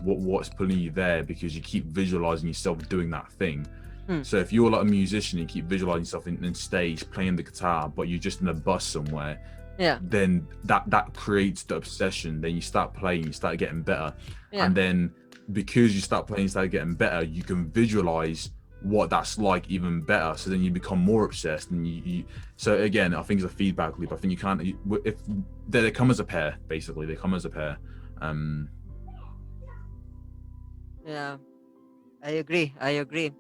what's pulling you there because you keep visualizing yourself doing that thing. mm. So if you're like a musician and you keep visualizing yourself in stage playing the guitar, but you're just in a bus somewhere, Yeah, then that creates the obsession. Then you start playing, you start getting better, yeah, and then because you start playing, start getting better, you can visualize what that's like even better. So then you become more obsessed, and you so again, I think it's a feedback loop. I think you can't if they come as a pair. Basically, they come as a pair. Um, yeah. I agree.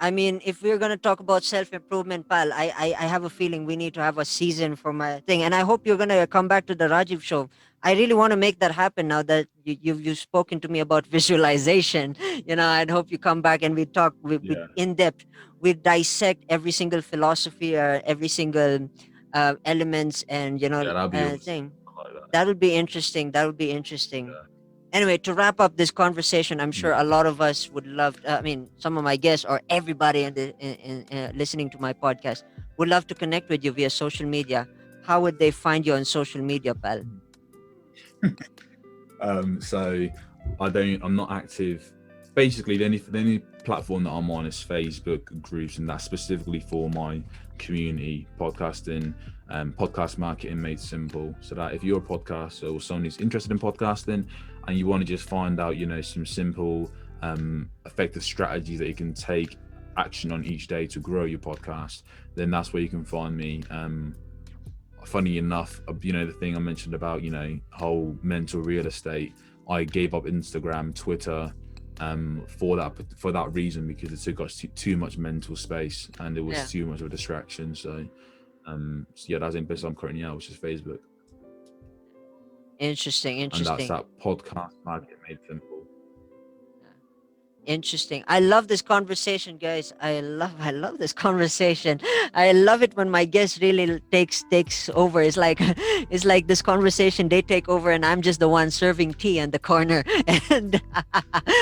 I mean, if we're gonna talk about self improvement, pal, I have a feeling we need to have a season for my thing, and I hope you're gonna come back to the Rajiv show. I really want to make that happen now that you've spoken to me about visualization. I'd hope you come back and we talk with yeah, in depth. We dissect every single philosophy or every single elements, and yeah, that'd be awesome. thing. I like that. That would be interesting. That would be interesting. Yeah. Anyway, to wrap up this conversation, I'm sure a lot of us would love. I mean, some of my guests or everybody listening to my podcast would love to connect with you via social media. How would they find you on social media, pal? So I'm not active. Basically, the only platform that I'm on is Facebook groups, and that's specifically for my community podcasting, podcast marketing made simple. So that if you're a podcaster or someone who's interested in podcasting and you want to just find out, some simple, effective strategies that you can take action on each day to grow your podcast, then that's where you can find me. Funny enough, the thing I mentioned about, whole mental real estate, I gave up Instagram, Twitter, for that reason, because it took us too much mental space and it was too much of a distraction. So that's the place I'm currently at, which is Facebook. Interesting. And that's that podcast market made simple. Interesting. I love this conversation, guys. I love this conversation. I love it when my guest really takes over. It's like it's like this conversation they take over and I'm just the one serving tea in the corner. And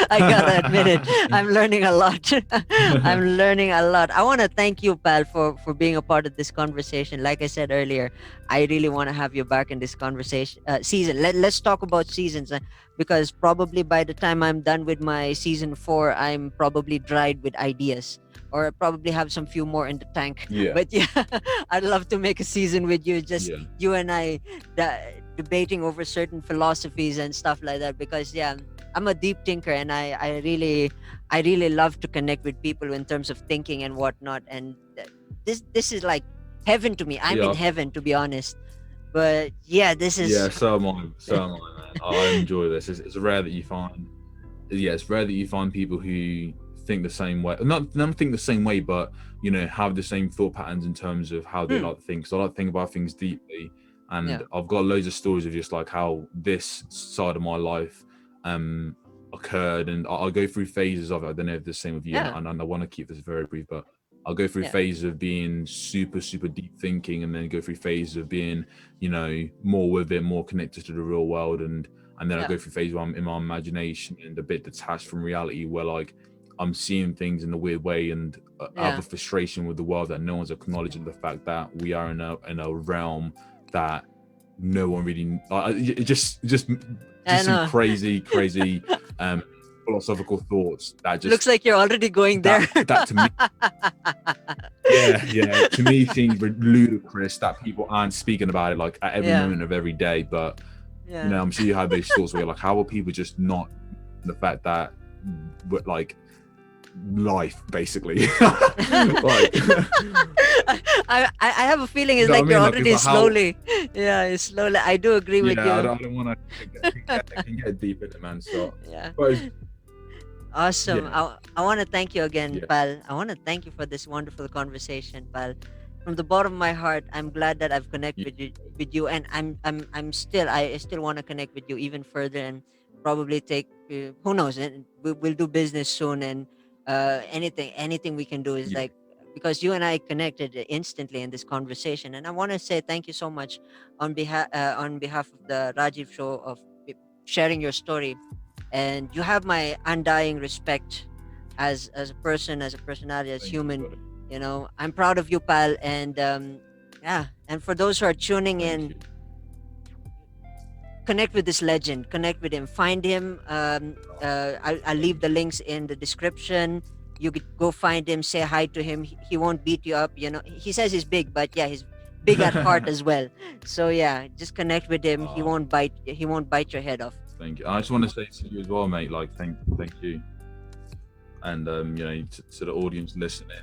I gotta admit it, I'm learning a lot. I'm learning a lot. I want to thank you, pal, for being a part of this conversation. Like I said earlier, I really want to have you back in this conversation season. Let's talk about seasons. Because probably by the time I'm done with my season 4, I'm probably dried with ideas, or I probably have some few more in the tank. Yeah. But yeah, I'd love to make a season with you, just you and I debating over certain philosophies and stuff like that. Because I'm a deep thinker, and I really love to connect with people in terms of thinking and whatnot. And this is like heaven to me. I'm in heaven, to be honest. But this is so am I, man. I enjoy this. It's rare that you find people who think the same way. Not think the same way, but have the same thought patterns in terms of how they like to think. So I like to think about things deeply, and I've got loads of stories of just like how this side of my life occurred, and I'll go through phases of it. I don't know if the same with you, and I want to keep this very brief, but I'll go through phases of being super, super deep thinking, and then go through phases of being, more with it, more connected to the real world. And then I go through phases where I'm in my imagination and a bit detached from reality, where like I'm seeing things in a weird way, and I have a frustration with the world that no one's acknowledging the fact that we are in a realm that no one really, just some crazy, philosophical thoughts that just looks like you're already going there. That to me, to me seems ludicrous that people aren't speaking about it like at every moment of every day. But I'm sure you have those thoughts where you're like, how are people just not the fact that like life basically like I have a feeling it's like you're already slowly I do agree with you. I don't want to get deep into man, so but awesome. I want to thank you again, pal. I want to thank you for this wonderful conversation, pal. From the bottom of my heart, I'm glad that I've connected with you, and I still want to connect with you even further, and probably take who knows, and we'll do business soon, and anything we can do is like, because you and I connected instantly in this conversation, and I want to say thank you so much on behalf of the Rajiv Show of sharing your story. And you have my undying respect as a person, as a personality, as human. I'm proud of you, pal. And and for those who are tuning in, connect with this legend, connect with him, find him. I'll leave the links in the description. You could go find him, say hi to him. He won't beat you up. He says he's big, but he's big at heart as well. So just connect with him. He won't bite your head off. Thank you. I just want to say to you as well, mate, like thank you. And to the audience listening,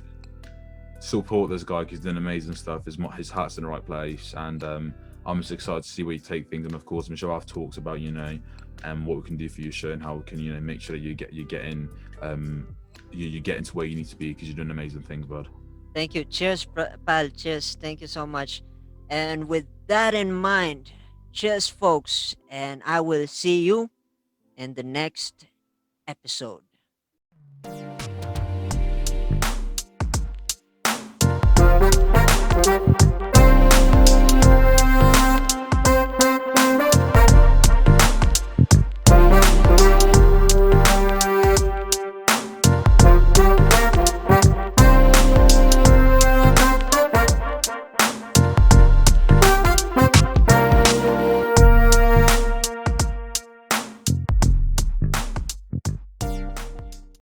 support this guy, because he's doing amazing stuff. His heart's in the right place, and I'm just excited to see where you take things. And of course, I'm sure I've talked about what we can do for your show and how we can make sure that you're getting to where you need to be, because you're doing amazing things, bud. Thank you. Cheers, pal. Cheers. Thank you so much. And with that in mind, cheers, folks, and I will see you in the next episode.